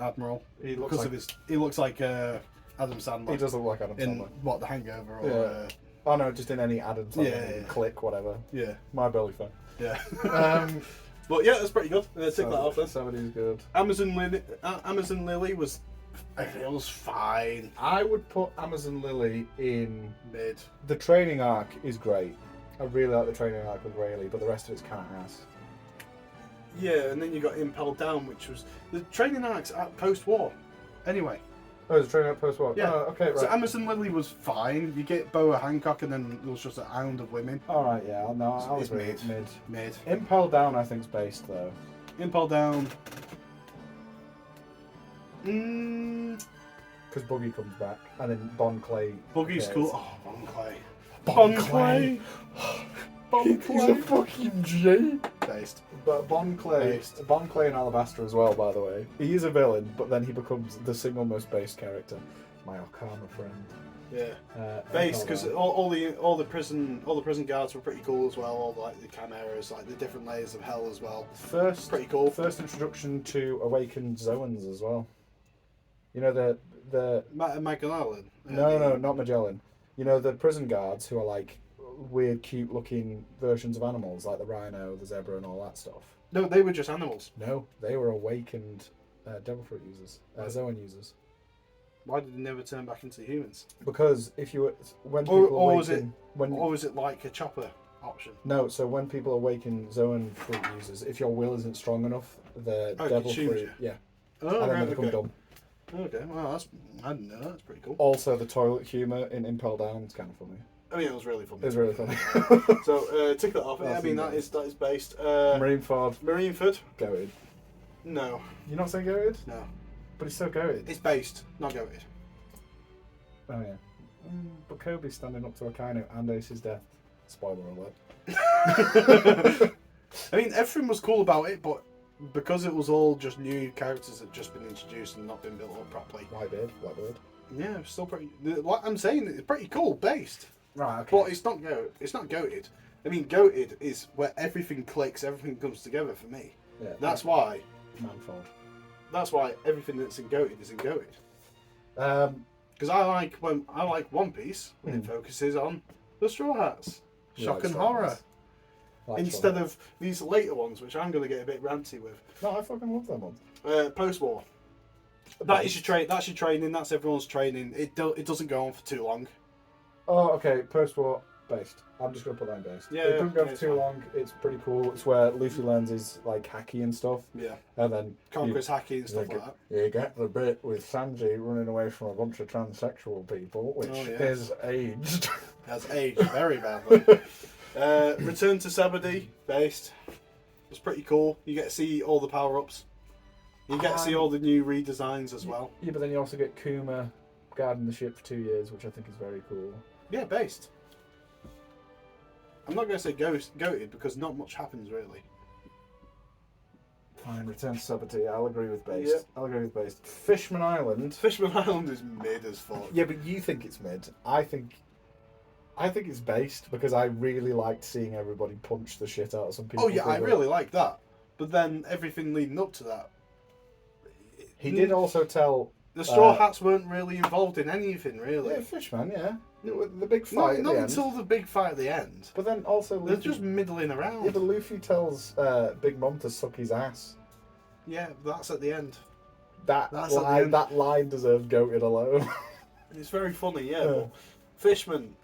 admiral. He looks Because like of his, he looks like Adam Sandler. he does look like Adam in Sandler. what, The Hangover or Yeah. Oh no, just in any Adam Sandler Yeah. click, whatever. yeah. My belly fan. Yeah. Um, But yeah, that's pretty good. Take that off then. Somebody's good. Amazon Lily was, I think it was fine. I would put Amazon Lily in. Mid. The training arc is great. I really like the training arc with Rayleigh, but the rest of it's kind of ass. Yeah, and then you got Impelled Down, which was the training arcs at post-war. Anyway, Oh, it's a training arc post-war? Yeah. Oh, okay, right. so Amazon Lily was fine. You get Boa Hancock, and then it was just a hound of women. Alright, yeah, I'll It's agree. mid. Mid. Impel Down, I think's based though. Impelled Down. Mm, Because Buggy comes back, and then Bon Clay. Boogie's appears. cool. Oh, Bon Clay. Bon Clay. Bon He's a Clay. fucking G. Based. But Bon Clay and Alabasta as well, by the way. He is a villain, but then he becomes the single most based character. My Okama friend. Yeah. Based because Impel all the prison guards were pretty cool as well. All like the chimeras, like the different layers of hell as well. Down. Pretty cool. First introduction to awakened Zoans as well. You know the Michael Allen. no, not Magellan. You know the prison guards who are like weird, cute-looking versions of animals like the rhino, the zebra, and all that stuff. No, they were just animals. No, they were awakened devil fruit users, Zoan users. Why did they never turn back into humans? Because if you were when people Or awaken, was it like a chopper option? no, so when people awaken Zoan fruit users, if your will isn't strong enough, the Oh, it devil consumes fruit, you. yeah, Oh, and then right, they become okay. dumb. Okay, well, I didn't know. That's pretty cool. Also, the toilet humour in Impel Down is kind of funny. I mean, it was really funny. It's really funny. So, tick that off. Yeah, I That's mean, nice. that is based. Marineford, Marineford? goated. No, You're not saying goated? no. But it's so goated. It's based, not goated. Oh yeah. But Kobe's standing up to Akainu and Ace's death. Spoiler alert. I mean, everything was cool about it, but because it was all just new characters that had just been introduced and not been built up properly. Whitebird. Yeah, it's still pretty. Like I'm saying, it's pretty cool based. Right, okay. But it's not go. It's not goated. I mean, goated is where everything clicks, everything comes together for me. Yeah, That's why. Manfold. That's why everything that's in goated is in goated. Um, Because I like One Piece when it focuses on the Straw Hats, You shock like and Straw horror, Hats. like instead Straw of these later ones, which I'm going to get a bit ranty with. Hats. No, I fucking love them ones. Post-war. That is your train. That's your training. That's everyone's training. It doesn't go on for too long. Oh, okay. Post-war based. I'm just gonna put that in based. Yeah, it doesn't go yeah, for it's too fine. long. It's pretty cool. It's where Luffy learns his like haki and stuff, Yeah, and then Conqueror's haki and stuff you, like that. you get the bit with Sanji running away from a bunch of transsexual people, which Oh, yeah. is aged. Has aged very badly. Return to Sabadi based. It's pretty cool. You get to see all the power-ups. You get to see all the new redesigns as well. Yeah, but then you also get Kuma guarding the ship for 2 years, which I think is very cool. Yeah, based. I'm not going to say goated because not much happens really. Fine, Return to Sabati. I'll agree with based. Yep. I'll agree with based. Fishman Island. Fishman Island is mid as fuck. Yeah, but you think it's mid. I think it's based because I really liked seeing everybody punch the shit out of some people. Oh yeah, I really like that. But then everything leading up to that. He did also tell. The Straw Hats weren't really involved in anything really. Yeah, Fishman. Yeah, the big fight. Not at the until end. the big fight at the end. But then also They're Luffy. just middling around. Yeah, but Luffy tells Big Mom to suck his ass. Yeah, that's at the end. That's at the line. end. That line deserves goated alone. It's very funny, yeah. But Fishman,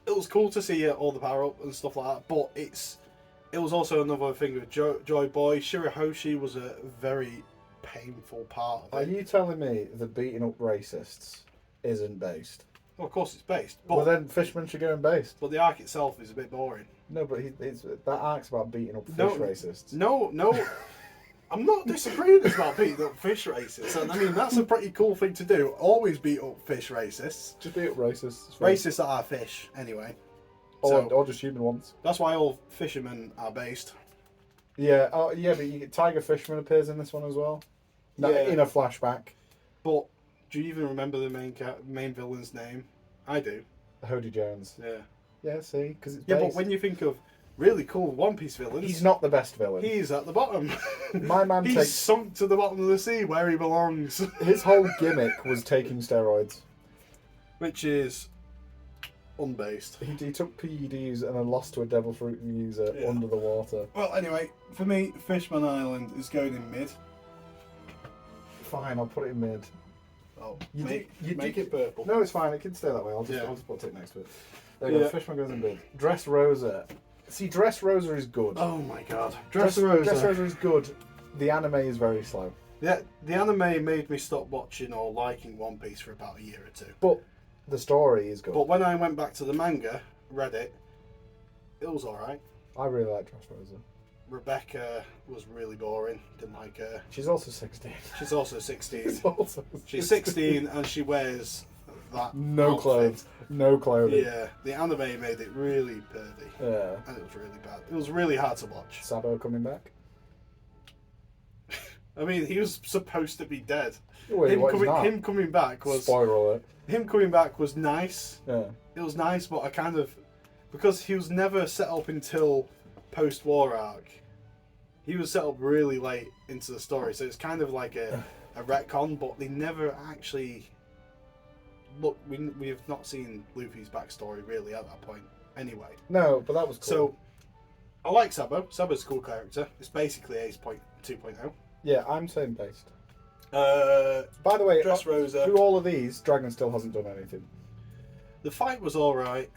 it was cool to see all the power up and stuff like that. But it was also another thing with Joy Boy. Shirahoshi was a very painful part of Are it. you telling me that beating up racists isn't based? Well, of course it's based, Well, but then Fishman should go in based. the arc itself is a bit boring. No, but that arc's about beating up fish No. racists. No, I'm not disagreeing about beating up fish racists. And I mean, that's a pretty cool thing to do. Always beat up fish racists. Just beat up racists. It's fine. Racists that are fish, anyway. Or just human ones. That's why all fishermen are based. Yeah, but Tiger Fishman appears in this one as well. No, Yeah. in a flashback. But do you even remember the main villain's name? I do. Hody Jones. Yeah. Yeah, see? Because it's Yeah, based. but when you think of really cool One Piece villains, He's not the best villain. he's at the bottom. My man He's takes... sunk to the bottom of the sea where he belongs. His whole gimmick was taking steroids. Which is unbased. He took PEDs and then lost to a devil fruit user under the water. Well, anyway, for me, Fishman Island is going in mid. Fine, I'll put it in mid. Oh, You make did- it purple. No, it's fine. It can stay that way. I'll Yeah. just put it next to it. There you go. Yeah. Fishman goes in bid. Dress Rosa. See, Dress Rosa is good. Oh my god. Dress Rosa is good. The anime is very slow. Yeah, the anime made me stop watching or liking One Piece for about a year or two. But the story is good. But when I went back to the manga, read it, it was alright. I really like Dress Rosa. Rebecca was really boring. Didn't like her. She's also 16. She's also 16. also She's 16 and she wears that No outfit. clothes. No clothing. Yeah, the anime made it really pervy. Yeah. And it was really bad. It was really hard to watch. Sabo coming back. I mean, he was supposed to be dead. Wait, Him coming back was Spoiler alert. nice. Yeah. It was nice, but I kind of, because he was never set up until post-war arc. He was set up really late into the story, so it's kind of like a retcon. But they never actually look. We have not seen Luffy's backstory really at that point anyway. No, but that was cool. So, I like Sabo. Sabo's a cool character. It's basically Ace 2.0. Yeah, I'm same based. By the way, Dressrosa. through all of these, Dragon still hasn't done anything. The fight was alright.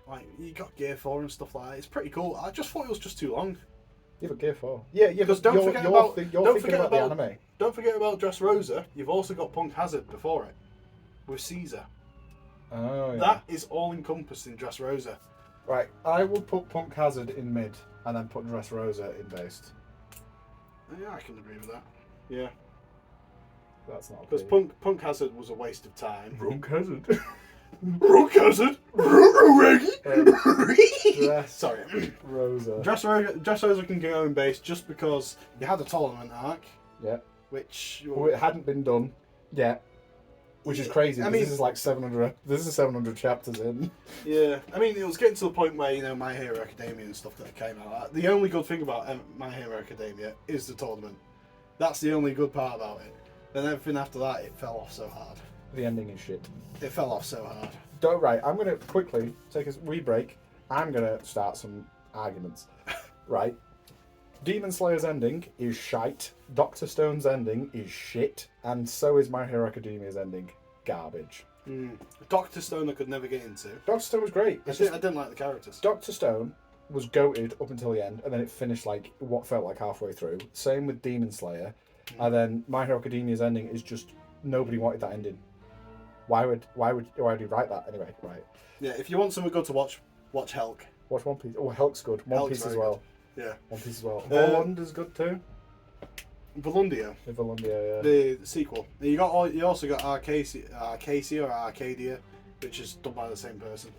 Like, you got Gear 4 and stuff like that. It's pretty cool. I just thought it was just too long. Yeah, but Gear 4. Yeah, Because but don't forget about the anime. Don't forget about Dressrosa. You've also got Punk Hazard before it, with Caesar. Oh, yeah. That is all encompassed in Dressrosa. Right, I will put Punk Hazard in mid, and then put Dressrosa in based. Yeah, I can agree with that. Yeah. That's not Because Punk Hazard was a waste of time. Punk Hazard. Punk Hazard. Sorry. Rosa. Dressrosa can go in base just because you had a tournament arc. Yeah. Which it hadn't been done yet, which is crazy. I mean, this is like 700. This is 700 chapters in. Yeah, I mean, it was getting to the point where, you know, My Hero Academia and stuff that came out. The only good thing about My Hero Academia is the tournament. That's the only good part about it. Then everything after that, it fell off so hard. The ending is shit. It fell off so hard. Right, I'm gonna quickly take a wee break. I'm gonna start some arguments. Right. Demon Slayer's ending is shite. Doctor Stone's ending is shit, and so is My Hero Academia's ending. Garbage. Doctor Stone I could never get into. Doctor Stone was great. I didn't like the characters. Doctor Stone was goated up until the end, and then it finished like what felt like halfway through. Same with Demon Slayer, and then My Hero Academia's ending is just nobody wanted that ending. Why would you write that anyway? Right. Yeah, if you want something good to watch Helk. Watch One Piece. Oh, Helk's good. One Piece as well. Good. Yeah. One Piece as well. Volund is good too. Volundia. Volundia, yeah. The sequel. You also got Arcadia or Arcadia, which is done by the same person,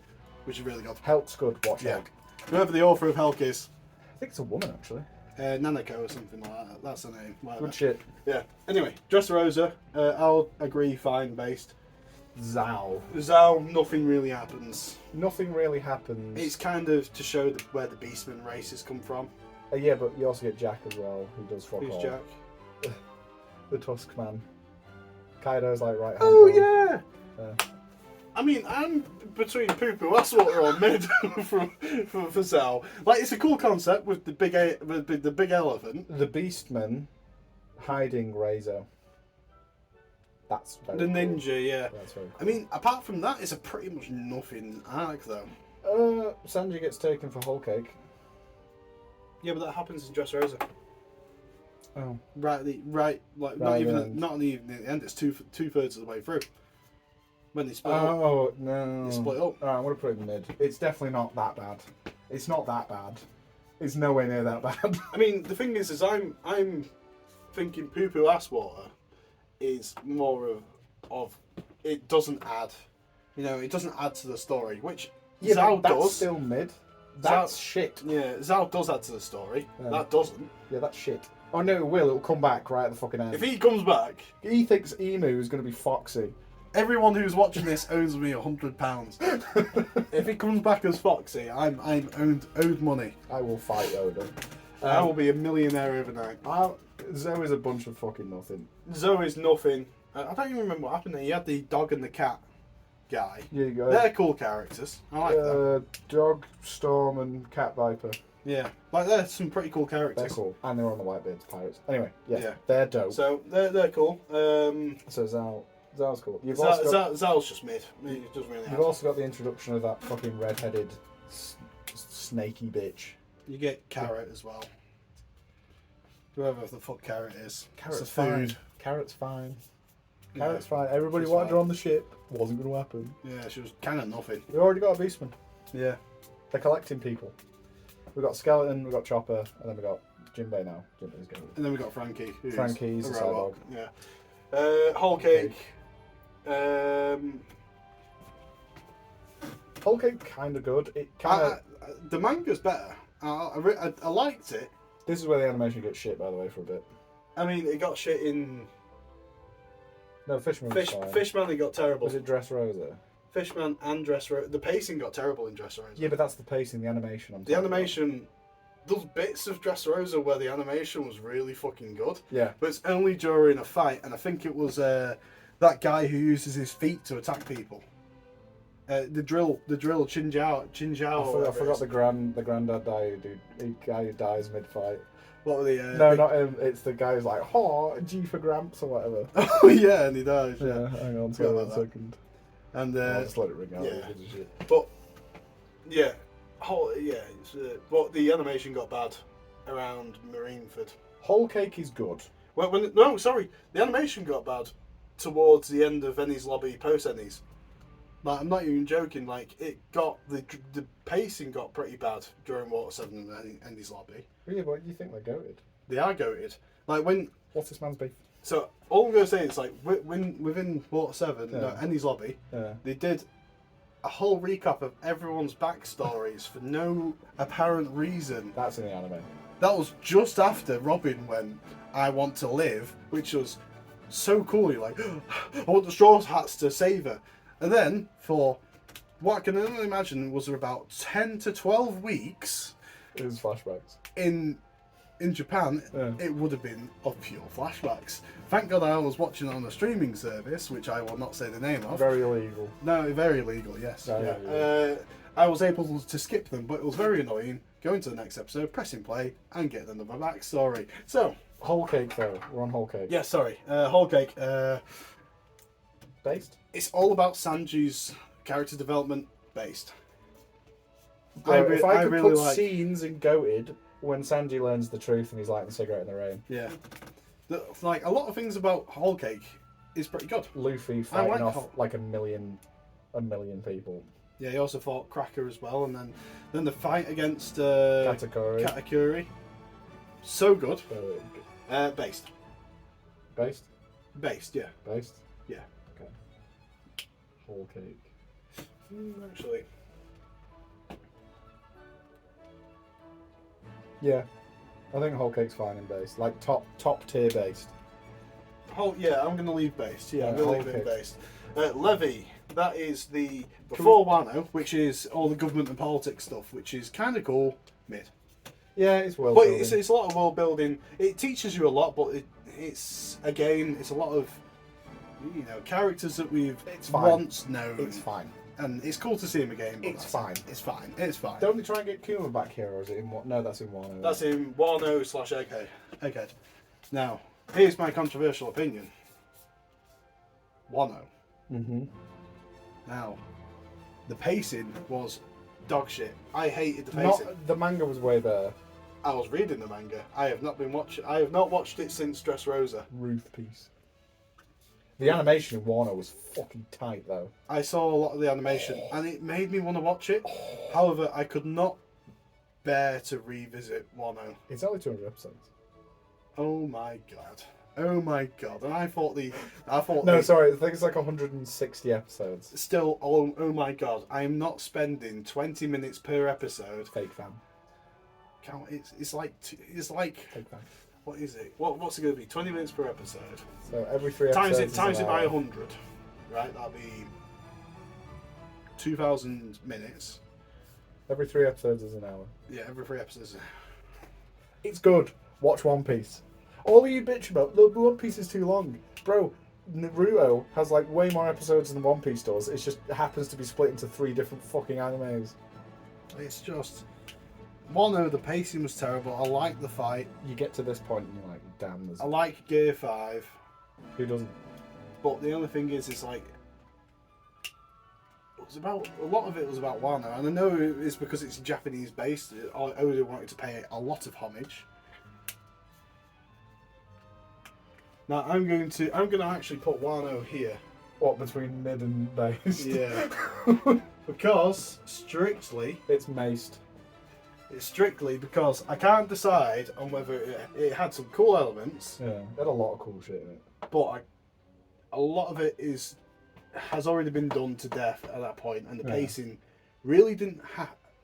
which is really good. Helk's good. Watch Helk. Whoever the author of Helk is. I think it's a woman actually. Nanako or something like that. That's the name. Whatever. Good shit. Yeah. Anyway, Dressrosa. I'll agree. Fine based. Zao, nothing really happens. Nothing really happens. It's kind of to show where the Beastman races come from. Yeah, but you also get Jack as well, who does fuck all. Who's Jack? The Tusk Man. Kaido's like right hand. Oh yeah. I mean, I'm between poo poo asswater on mid for Zao. Like, it's a cool concept with the big elephant. The Beastman hiding Razor. That's very the cool. Ninja, yeah. That's very cool. I mean, apart from that, it's a pretty much nothing arc though. Sanji gets taken for Whole Cake. Yeah, but that happens in Dressrosa. Oh. Not even at the end. It's two thirds of the way through. When they split up. Oh no. They split up. Alright, I'm gonna put it in mid. It's definitely not that bad. It's not that bad. It's nowhere near that bad. I mean, the thing is I'm thinking poo poo ass water is more of it doesn't add. You know, it doesn't add to the story, which Zao that's does. Still mid. That's shit. Yeah, Zao does add to the story. Yeah. That doesn't. Yeah, that's shit. Oh no, it will. It'll come back right at the fucking end. If he comes back, he thinks Emu is going to be Foxy. Everyone who's watching this owes me £100. If he comes back as Foxy, I'm owed money. I will fight Oda. I will be a millionaire overnight. Zoe's a bunch of fucking nothing. Zoe's nothing. I don't even remember what happened there. You had the dog and the cat guy. Yeah, you go. They're cool characters. I like them. Dog, Storm, and Cat Viper. Yeah, like they're some pretty cool characters. They're cool, and they're on the Whitebeard's pirates. Anyway, yeah, they're dope. So they're cool. So Zal's cool. Zal's just mid. It doesn't really. You've also got the introduction of that fucking red-headed, snaky bitch. You get Carrot as well. Whoever the fuck Carrot is. Carrot's it's a food. fine. Carrot's fine. Carrot's fine. Everybody wanted her on the ship. Wasn't going to happen. Yeah, she was kind of nothing. We already got a Beastman. Yeah. They're collecting people. We've got Skeleton, we've got Chopper, and then we've got Jinbei now. Jinbei's going. And then we've got Frankie. Frankie's a cyborg. Yeah. Whole Cake. Whole Cake kind of good. It kind of. The manga's better. I liked it. This is where the animation gets shit, by the way, for a bit. I mean, it got shit in. No, Fishman. Fishman, it got terrible. Was it Dressrosa? Fishman and Dressrosa. The pacing got terrible in Dressrosa. Yeah, but that's the pacing, the animation. The animation. There's bits of Dressrosa where the animation was really fucking good. Yeah. But it's only during a fight, and I think it was that guy who uses his feet to attack people. The drill, Chinjao. I forgot the granddad guy who dies mid-fight. What were the? No, not him. It's the guy who's like, "Oh, G for Gramps" or whatever. Oh yeah, and he dies. Yeah, hang on, Forgot sorry, about 1 second. And I'll just let it ring out. yeah. Shit. But yeah, but the animation got bad around Marineford. Whole Cake is good. No, sorry, the animation got bad towards the end of Ennie's Lobby post Ennie's. Like, I'm not even joking. Like, it got the pacing got pretty bad during Water 7 and Ennie's Lobby. Really, what do you think they're goated? They are goated. Like when. What's this man's beef? So all I'm gonna say is like within Water 7, Yeah. no, Ennie's Lobby, Yeah. they did a whole recap of everyone's backstories for no apparent reason. That's in the anime. That was just after Robin went, "I want to live," which was so cool. You're like, "I want the Straw Hats to save her," and then for what I can only imagine was about 10 to 12 weeks It was flashbacks. in Japan, Yeah. it would have been of pure flashbacks. Thank God I was watching on a streaming service, which I will not say the name of. Very illegal. No, very illegal, yes. Very Yeah. illegal. I was able to skip them, but it was very annoying. Going to the next episode, pressing play, and getting another backstory. So, Whole Cake though. We're on Whole Cake. yeah, sorry. Whole Cake. Based. It's all about Sanji's character development based. Bro, if I could really put like. scenes in Goated when Sanji learns the truth and he's lighting the cigarette in the rain. Yeah. Like, a lot of things about Whole Cake is pretty good. Luffy fighting like off Whole- like a million people. Yeah, he also fought Cracker as well, and then the fight against Katakuri. Katakuri. So good. Based. Based? Based, yeah. Based? Yeah. Okay. Whole Cake. Actually. Yeah. I think Whole Cake's fine in based. Like top tier based. Yeah, I'm going to leave based. Yeah, I'm Yeah, going to leave Whole it based. Levy, that is the before Wano, which is all the government and politics stuff, which is kind of cool. Mid. Yeah, it's well But building. it's a lot of world building. It teaches you a lot, but it's a lot of characters that we've It's fine. once known. It's fine. And it's cool to see him again. But It's fine. It's fine. It's fine. Don't they try and get Kuma back here, or is it in what? No, that's in Wano. That's in Wano/Egghead. Egghead. Now, here's my controversial opinion. Wano. Mm-hmm. Now, the pacing was dog shit. I hated the pacing. The manga was way better. I was reading the manga. I have not watched it since Dressrosa. Roof piece. The animation in Wano was fucking tight though. I saw a lot of the animation and it made me want to watch it. However, I could not bear to revisit Wano. It's only 200 episodes. Oh my god. Oh my god. And I thought No, sorry, I think it's like 160 episodes. still oh my god. I am not spending 20 minutes per episode. Fake fan. It's like Fake fan. what is it? What's it going to be? 20 minutes per episode. So every 3 episodes. Times is it an by hour. 100. Right? That'll be 2,000 minutes. Every 3 episodes is an hour. Yeah, every 3 episodes. It's good. Watch One Piece. All of you bitch about the One Piece is too long, bro. Naruto has like way more episodes than One Piece does. It just happens to be split into 3 different fucking animes. It's just Wano, the pacing was terrible. I like the fight. You get to this point and you're like, damn, there's... I like Gear 5. Who doesn't? But the only thing is, it's like a lot of it was about Wano, and I know it's because it's Japanese based. Oda wanted to pay a lot of homage. Now I'm going to actually put Wano here. What, between mid and base? Yeah. Because strictly It's maced. it's strictly because I can't decide on whether it had some cool elements, Yeah, it had a lot of cool shit in it. but a lot of it has already been done to death at that point, and the Yeah. pacing really didn't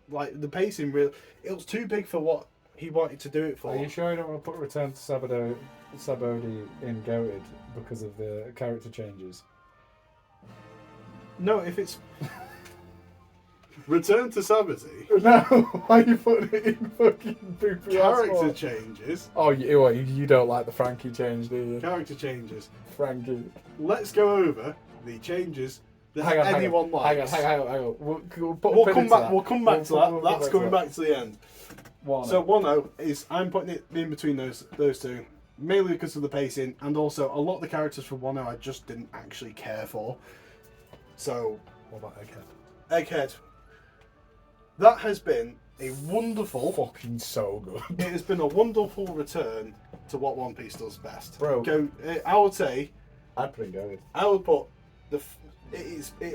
the pacing really, it was too big for what he wanted to do it for. Are you sure you don't want to put Return to Sabodi in Goated because of the character changes? No, if it's Return to Sabbaty, No, why are you putting it in fucking Boopy character changes. Oh, you don't like the Frankie change, do you? Character changes. Frankie. Let's go over the changes anyone likes. Hang on. We'll come back. We'll come back to that. That's coming back to the end. So 1-0 is I'm putting it in between those two, mainly because of the pacing, and also a lot of the characters from 1-0 I just didn't actually care for. So What about Egghead? Egghead. That has been a wonderful. Fucking so good. It has been a wonderful return to what One Piece does best. Bro. I would say. I'd put it goated. I would put the.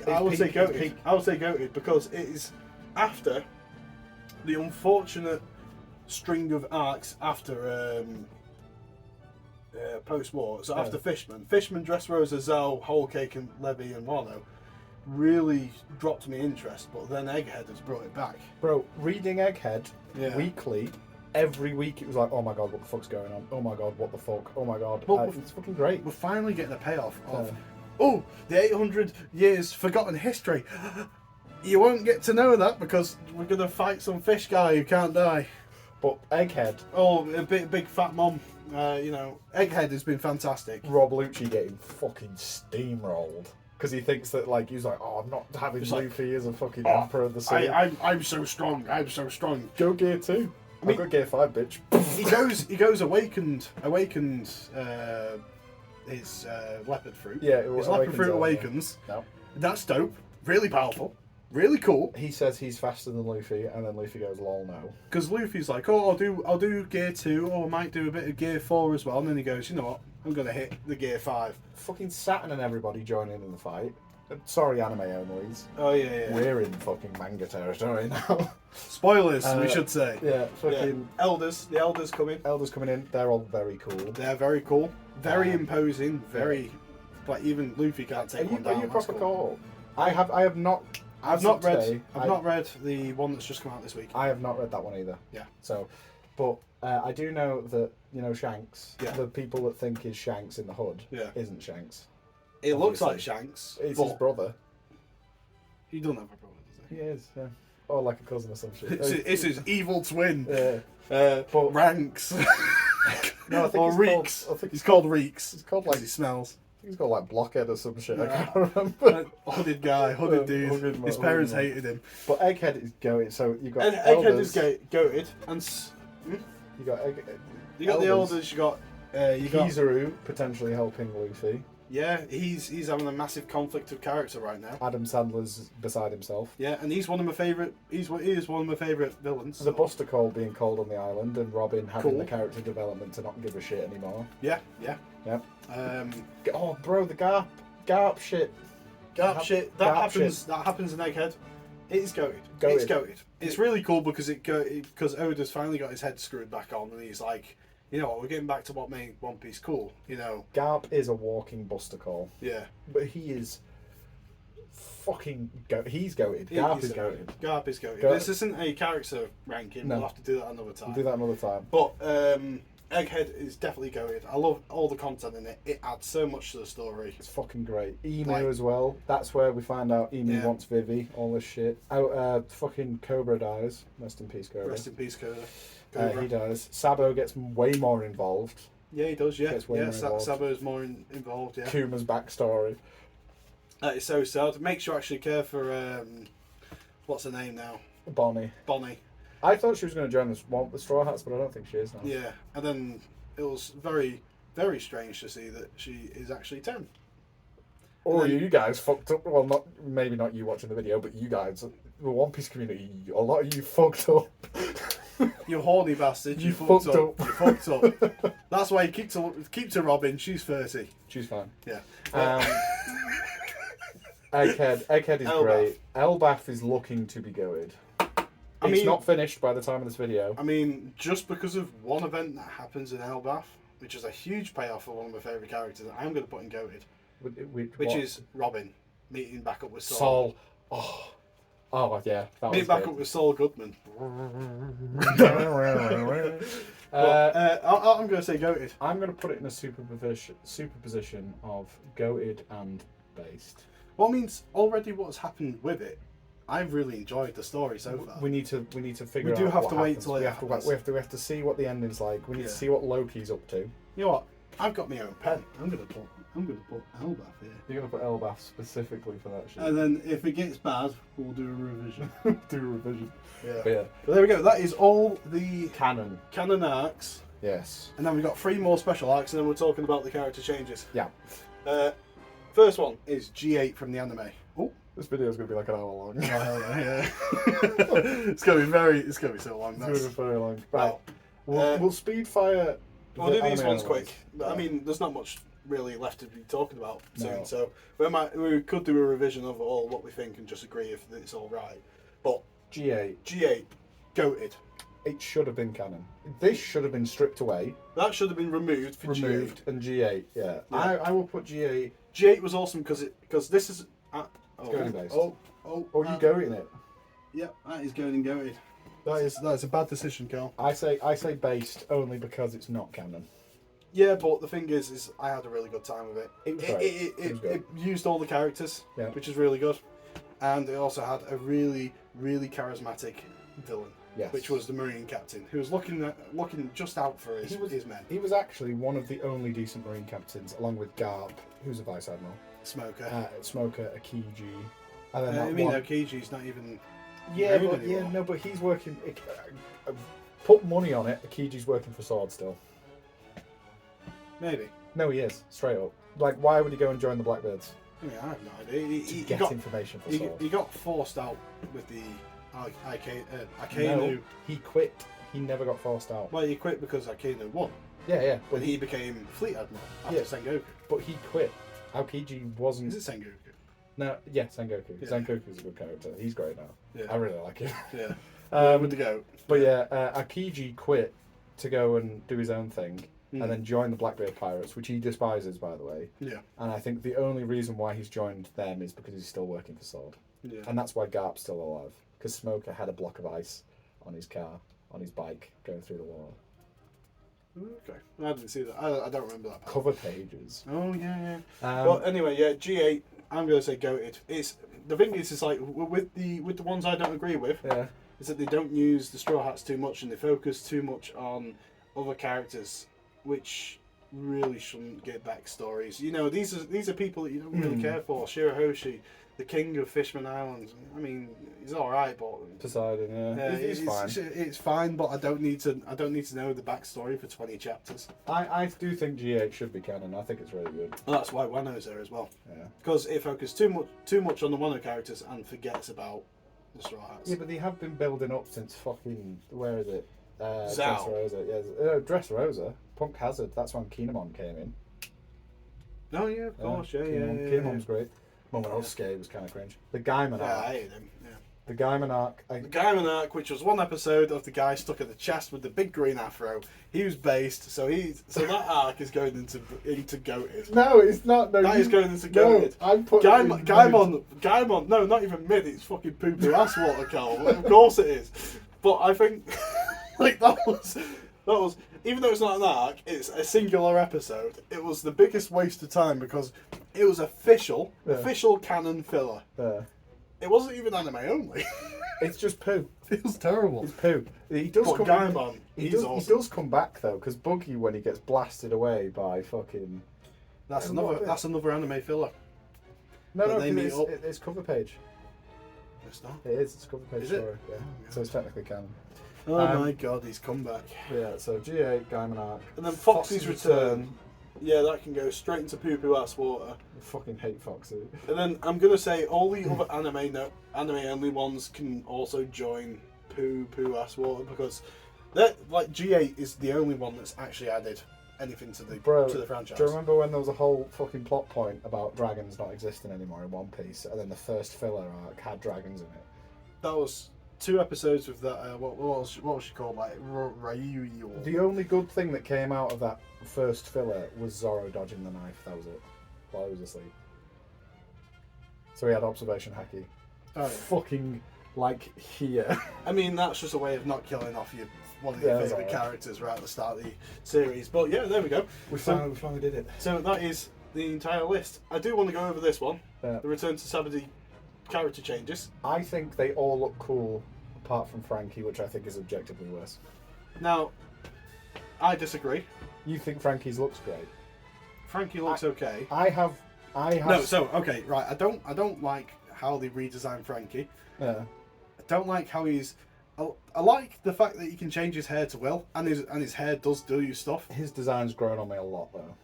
I would say goated. I would say goated because it is after the unfortunate string of arcs after post-war. So after Fishman, Dressrosa, Zell, Whole Cake, and Levy and Wano really dropped me interest, but then Egghead has brought it back. Bro, reading Egghead weekly, every week it was like, oh my god, what the fuck's going on? Oh my god, what the fuck? Oh my god, it's fucking great. We're finally getting a payoff of, the 800 years forgotten history. You won't get to know that because we're gonna fight some fish guy who can't die. But Egghead, a big fat mom. Egghead has been fantastic. Rob Lucci getting fucking steamrolled. Because he thinks that, he's like, oh, I'm not having Luffy as a fucking Emperor of the Sea. I'm so strong. I'm so strong. Go Gear 2. I've got Gear 5, bitch. He goes awakened his leopard fruit. Yeah, his leopard fruit awakens. No. That's dope. Really powerful. Really cool. He says he's faster than Luffy, and then Luffy goes, lol, no. Because Luffy's like, I'll do Gear 2, or I might do a bit of Gear 4 as well. And then he goes, you know what? I'm going to hit the Gear 5. Fucking Saturn and everybody joining in the fight. Sorry, anime onlys. Oh, yeah. We're in fucking manga territory now. Spoilers, we should say. Yeah, fucking... Yeah. The Elders coming. Elders coming in. They're all very cool. They're very cool. Very imposing. Very... Like, even Luffy can't take one down. Are you proper cool? I have not... I've not read the one that's just come out this week. I have not read that one either. Yeah. So, but I do know that Shanks. Yeah. The people that think is Shanks in the hood. Yeah. Isn't Shanks. It looks like Shanks. It's his brother. He doesn't have a brother, does he? He is. Yeah. Or like a cousin or some shit. It's his evil twin. Yeah. But Ranks. No, I think or Reeks. He's called Reeks. It's called he smells. He's got like Blockhead or some shit. I can't remember. Hooded guy, hooded dude. His parents hated him. But Egghead is goated. So you got Egghead is goated, and you got the Elders. You got Kizaru potentially helping Luffy. Yeah, he's having a massive conflict of character right now. Adam Sandler's beside himself. Yeah, and he's one of my favourite. He is one of my favourite villains. The Buster Call being cold on the island, and Robin having the character development to not give a shit anymore. Yeah. Oh, bro, the Garp shit. That happens in Egghead. It is goated. It's goated. It's really cool because because Oda's finally got his head screwed back on, and he's like, you know what, we're getting back to what made One Piece cool. Garp is a walking Buster Call. Yeah, but he is fucking he's goated. Garp is goated. Garp is goated. This isn't a character ranking. No. We'll have to do that another time. We'll do that another time. But Egghead is definitely goated. I love all the content in it. It adds so much to the story. It's fucking great. Emu as well. That's where we find out Emu wants Vivi. All this shit. Fucking Cobra dies. Rest in peace, Cobra. Rest in peace, Cobra. He does. Sabo gets way more involved. Yeah, he does. Yeah, Sabo's more involved. Yeah. Kuma's backstory. That is so sad. Makes you actually care for what's her name now? Bonnie. I thought she was going to join the Straw Hats, but I don't think she is now. Yeah, and then it was very, very strange to see that she is actually 10. Or you guys fucked up. Well, maybe not you watching the video, but you guys, the One Piece community, a lot of you fucked up. You horny bastard! You fucked up. You fucked up. That's why you keep to Robin. She's 30. She's fine. Yeah. Egghead is great. Elbaf is looking to be goated. It's not finished by the time of this video. I mean, just because of one event that happens in Elbaf, which is a huge payoff for one of my favourite characters, I'm going to put in goated. Which is Robin meeting back up with Saul. Oh yeah. Meeting back up with Saul Goodman. I'm going to say goated. I'm going to put it in a superposition of goated and based. Well, it means already what's happened with it. I've really enjoyed the story so far. We need to figure out. We do have to wait happens. till it happens. We have to see what the ending's like. We need to see what Loki's up to. You know what? I've got my own pen. I'm gonna put Elbath here. You're gonna put Elbath specifically for that shit. And then if it gets bad, we'll do a revision. Do a revision. Yeah. But yeah. But there we go. That is all the Canon. arcs. Yes. And then we've got 3 more special arcs, and then we're talking about the character changes. Yeah. First one is G8 from the anime. Oh, This video is gonna be like an hour long. oh hell yeah! It's gonna be so long. It's gonna be very long. Right. Well, We'll speed fire. we'll do these ones animated quick. But, Yeah. I mean, there's not much really left to be talking about soon. No. So we could do a revision of all what we think and just agree if it's all right. But G8. goated. It should have been canon. This should have been stripped away, That should have been removed for removed, and G8. Yeah. Yeah. I will put G8. G8 was awesome because this is. Going based. Oh, You go in it. Yeah, that is going and goated. That's a bad decision, Carl. I say based only because it's not canon. Yeah, but the thing is I had a really good time with it. It was great. It was good. It used all the characters, Yeah. which is really good, and it also had a really, really charismatic villain, Yes. which was the Marine captain, who was looking just out for his men. He was actually one of the only decent Marine captains, along with Garp, who's a vice admiral, Smoker. Smoker, Akiji, and then I that mean, one. Okiji's not even. Yeah, Marine but anymore. but he's working. Put money on it. Akiji's working for Sword still. Maybe. No, he is straight up. Like, why would he go and join the Blackbirds? I mean, I have no idea. He Get got information for Sword. he got forced out with the No, Akainu. he quit. He never got forced out. Well, he quit because Akainu won, Yeah, but but he became Fleet Admiral after Yeah. Sengoku. but he quit. Aokiji wasn't. Is it Sengoku? No, yeah, Sengoku. Yeah. Sengoku's a good character. He's great now. Yeah. I really like him. Yeah. With the goat. But yeah, Akiji quit to go and do his own thing, Mm. and then join the Blackbeard Pirates, which he despises, by the way. Yeah. And I think the only reason why he's joined them is because he's still working for Sword, Yeah. and that's why Garp's still alive. Because Smoker had a block of ice on his car, on his bike, going through the water. Okay. I didn't see that. I don't remember that. Part. Cover pages. Oh yeah. Um, Well, anyway, yeah. G8. I'm gonna say goated. It's the thing is, it's like with the ones I don't agree with. Yeah. Is that they don't use the Straw Hats too much and they focus too much on other characters, which really shouldn't get backstories. You know, these are people that you don't really care for. Shirahoshi, the king of Fishman Islands. I mean, he's all right, but Poseidon. Yeah. He's fine. It's fine, but I don't need to know the backstory for 20 chapters. I do think G8 should be canon. I think it's really good. Well, that's why Wano's there as well, Yeah. because it focuses too much on the Wano characters and forgets about the Straw Hats. Yeah, but they have been building up since fucking, where is it? Zao. Dressrosa. Yeah, Dressrosa. Punk Hazard. That's when Kinemon came in. Oh yeah, of course, yeah. Kinemon's great. Momonosuke was kind of cringe. The Gaiman Yeah, arc. I hate him. Yeah. The Gaiman arc. The Gaiman arc, which was one episode of the guy stuck at the chest with the big green afro. He was based, so that arc is going into goated. No, it's not. No, That is going into no, goated. I'm putting Gaimon, no, not even mid. It's fucking poo poo ass water, Carl. Of course it is. But I think like that was even though it's not an arc, it's a singular episode. It was the biggest waste of time because it was official canon filler. Yeah. It wasn't even anime only. It's just poo. It was terrible. It's poo. He does But come. Gaimon, He he's does. awesome. He does come back though, because Buggy, when he gets blasted away by fucking. That's Yeah, what that's another anime filler. No, But no, they 'cause meet it's, up. it's cover page. It's not. It is. It's a cover page Is it? story. Yeah. So it's technically canon. Oh Um, my god, he's come back. Yeah. So G8 Gaiman arc. And then Foxy's Return. Yeah, that can go straight into poo poo ass water. I fucking hate Foxy. And then I'm gonna say all the other anime only ones can also join poo poo ass water because that like G8 is the only one that's actually added anything to the franchise. Do you remember when there was a whole fucking plot point about dragons not existing anymore in One Piece, and then the first filler arc had dragons in it? That was 2 episodes with that. What was she called? Like Ryu. The only good thing that came out of that first filler was Zoro dodging the knife. That was it. While he was asleep. So he had observation haki. Oh, yeah. Fucking like here. I mean, that's just a way of not killing off one of your that's favourite alright. characters right at the start of the series. But yeah, there we go. We finally did it. So that is the entire list. I do want to go over this one. Yeah. The Return to Sabadi character changes. I think they all look cool, apart from Frankie, which I think is objectively worse. Now, I disagree. You think Frankie's looks great? Frankie looks okay. I have. No, so okay, right. I don't like how they redesigned Frankie. Yeah. I don't like how he's. I like the fact that he can change his hair to Will, and his hair does do stuff. His design's grown on me a lot though.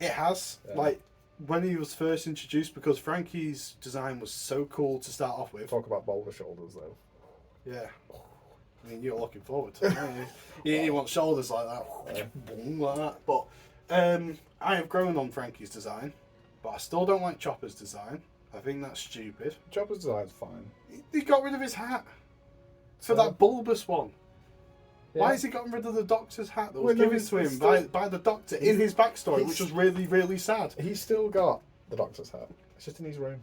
It has, like when he was first introduced, because Frankie's design was so cool to start off with. Talk about boulder shoulders though. Yeah. I mean, you're looking forward to it, aren't you? You want shoulders like that, boom, like that. But I have grown on Frankie's design, but I still don't like Chopper's design. I think that's stupid. Chopper's design's fine. He got rid of his hat for that bulbous one. Yeah. Why has he gotten rid of the doctor's hat that was Well, no, given to him by the doctor in his backstory, which was really, really sad? He's still got the doctor's hat. It's just in his room.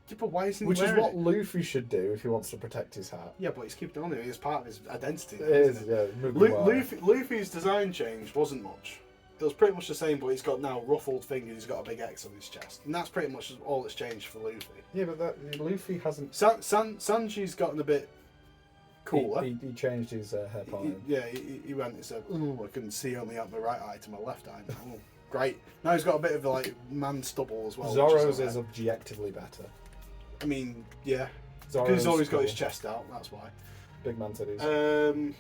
Yeah, but why isn't he Which is wearing what it? Luffy should do if he wants to protect his hat. Yeah, but he's keeping it on him. It's part of his identity. It is, yeah. Luffy's design change wasn't much. It was pretty much the same, but he's got now ruffled fingers. He's got a big X on his chest, and that's pretty much all that's changed for Luffy. Yeah, but Luffy hasn't. Sanji's gotten a bit cooler. He changed his hair pattern. He went and said, "Oh, I can see only out my right eye to my left eye now." Oh, great. Now he's got a bit of like man stubble as well. Zoro's is objectively better. I mean, yeah. Zoro's Because he's always got cool. his chest out. That's why. Big man titties.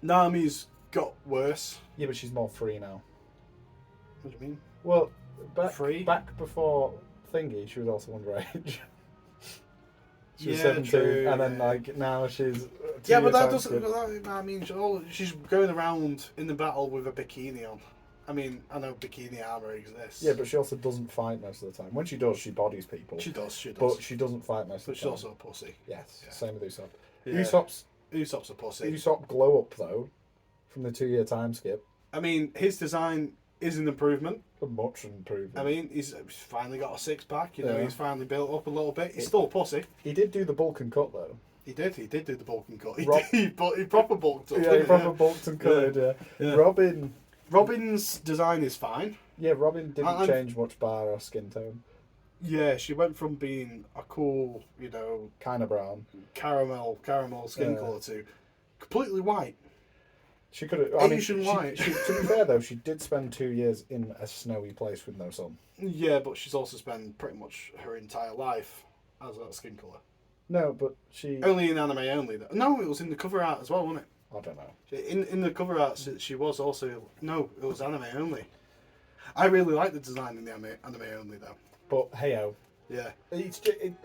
Nami's got worse. Yeah, but she's more free now. What do you mean? Well, Free? back before Thingy, she was also underage. She was Yeah, 17, true, and then yeah. like now she's. Yeah, but that doesn't. I mean, she's going around in the battle with a bikini on. I mean, I know bikini armor exists. Yeah, but she also doesn't fight most of the time. When she does, she bodies people. She does. But she doesn't fight most But of she's the time. also a pussy. Yes, Yeah. same with Usopp. Yeah. Usopp's a pussy. Usopp glow up though, from the 2-year time skip. I mean, his design is an improvement. A much improvement. I mean, he's finally got a six pack. You know, Yeah. he's finally built up a little bit. He's still a pussy. He did do the bulk and cut though. He did do the bulk and cut. Rob- He proper bulked up. Yeah, he didn't proper bulked and cutted. Yeah. Yeah. Robin's design is fine. Yeah, Robin didn't I'm- change much bar or skin tone. Yeah, she went from being a cool, you know, Kind of brown. caramel skin colour to completely white. She could have. Asian white. To be fair though, she did spend 2 years in a snowy place with no sun. Yeah, but she's also spent pretty much her entire life as that skin colour. No, but she. Only in anime only. Though. No, it was in the cover art as well, wasn't it? I don't know. In the cover art, she was also no. It was anime only. I really like the design in the anime only though. But heyo, Yeah,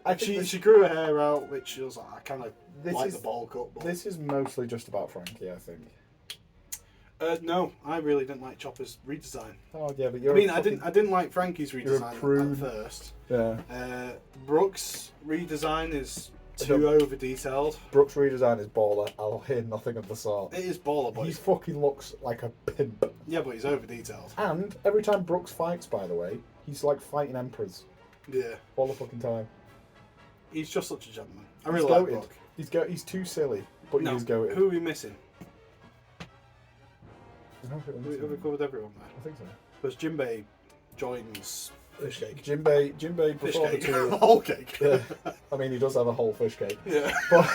I think she grew her hair out, which was like I kind of This like is- the bowl cut. But this is mostly just about Frankie. I think. no, I really didn't like Chopper's redesign. Oh yeah, but I you're. mean, I didn't like Frankie's You're a redesign prude. at first. Yeah. Brooks' redesign is I too don't- over detailed. Brooks' redesign is baller. I'll hear nothing of the sort. It is baller, but He fucking looks like a pimp. yeah, but he's over detailed. And every time Brooks fights, by the way, he's like fighting emperors Yeah, all the fucking time. he's just such a gentleman. I He's really like goated. Brooke. He's too silly, but No, he's goated. who are we missing? No, who am I Have we missing? covered everyone there? I think so. Because Jinbei joins Fish Cake. Jinbei Fish before the cake. two. Whole cake. Yeah. I mean, he does have a whole fish cake. Yeah. But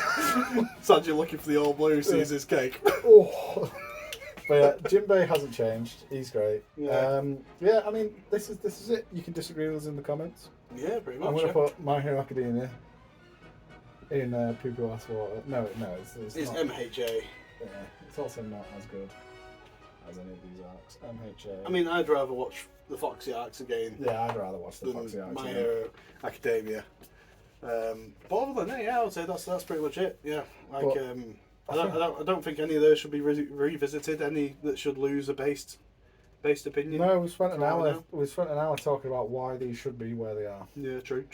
Sanji looking for the old blue, sees his cake. oh. But yeah, Jinbei hasn't changed. He's great. Yeah. Yeah. I mean, this is it. You can disagree with us in the comments. Yeah, pretty much. I'm gonna yeah. put My Hero Academia in Poo Poo Ass Water. No, it's It's not. MHA. Yeah, it's also not as good as any of these arcs. MHA. I mean, I'd rather watch the Foxy arcs again yeah, I'd rather watch the than Foxy arcs. My yeah. Hero Academia. But other than that, yeah, I would say that's pretty much it. Yeah, like But I don't think any of those should be revisited. Any that should lose a based opinion. No, we spent an Right hour. now. We spent an hour talking about why these should be where they are. Yeah, true.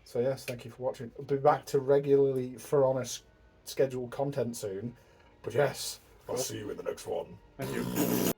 So yes, thank you for watching. I'll be back to regularly for honest scheduled content soon. But yes, I'll see you in the next one. Thank you.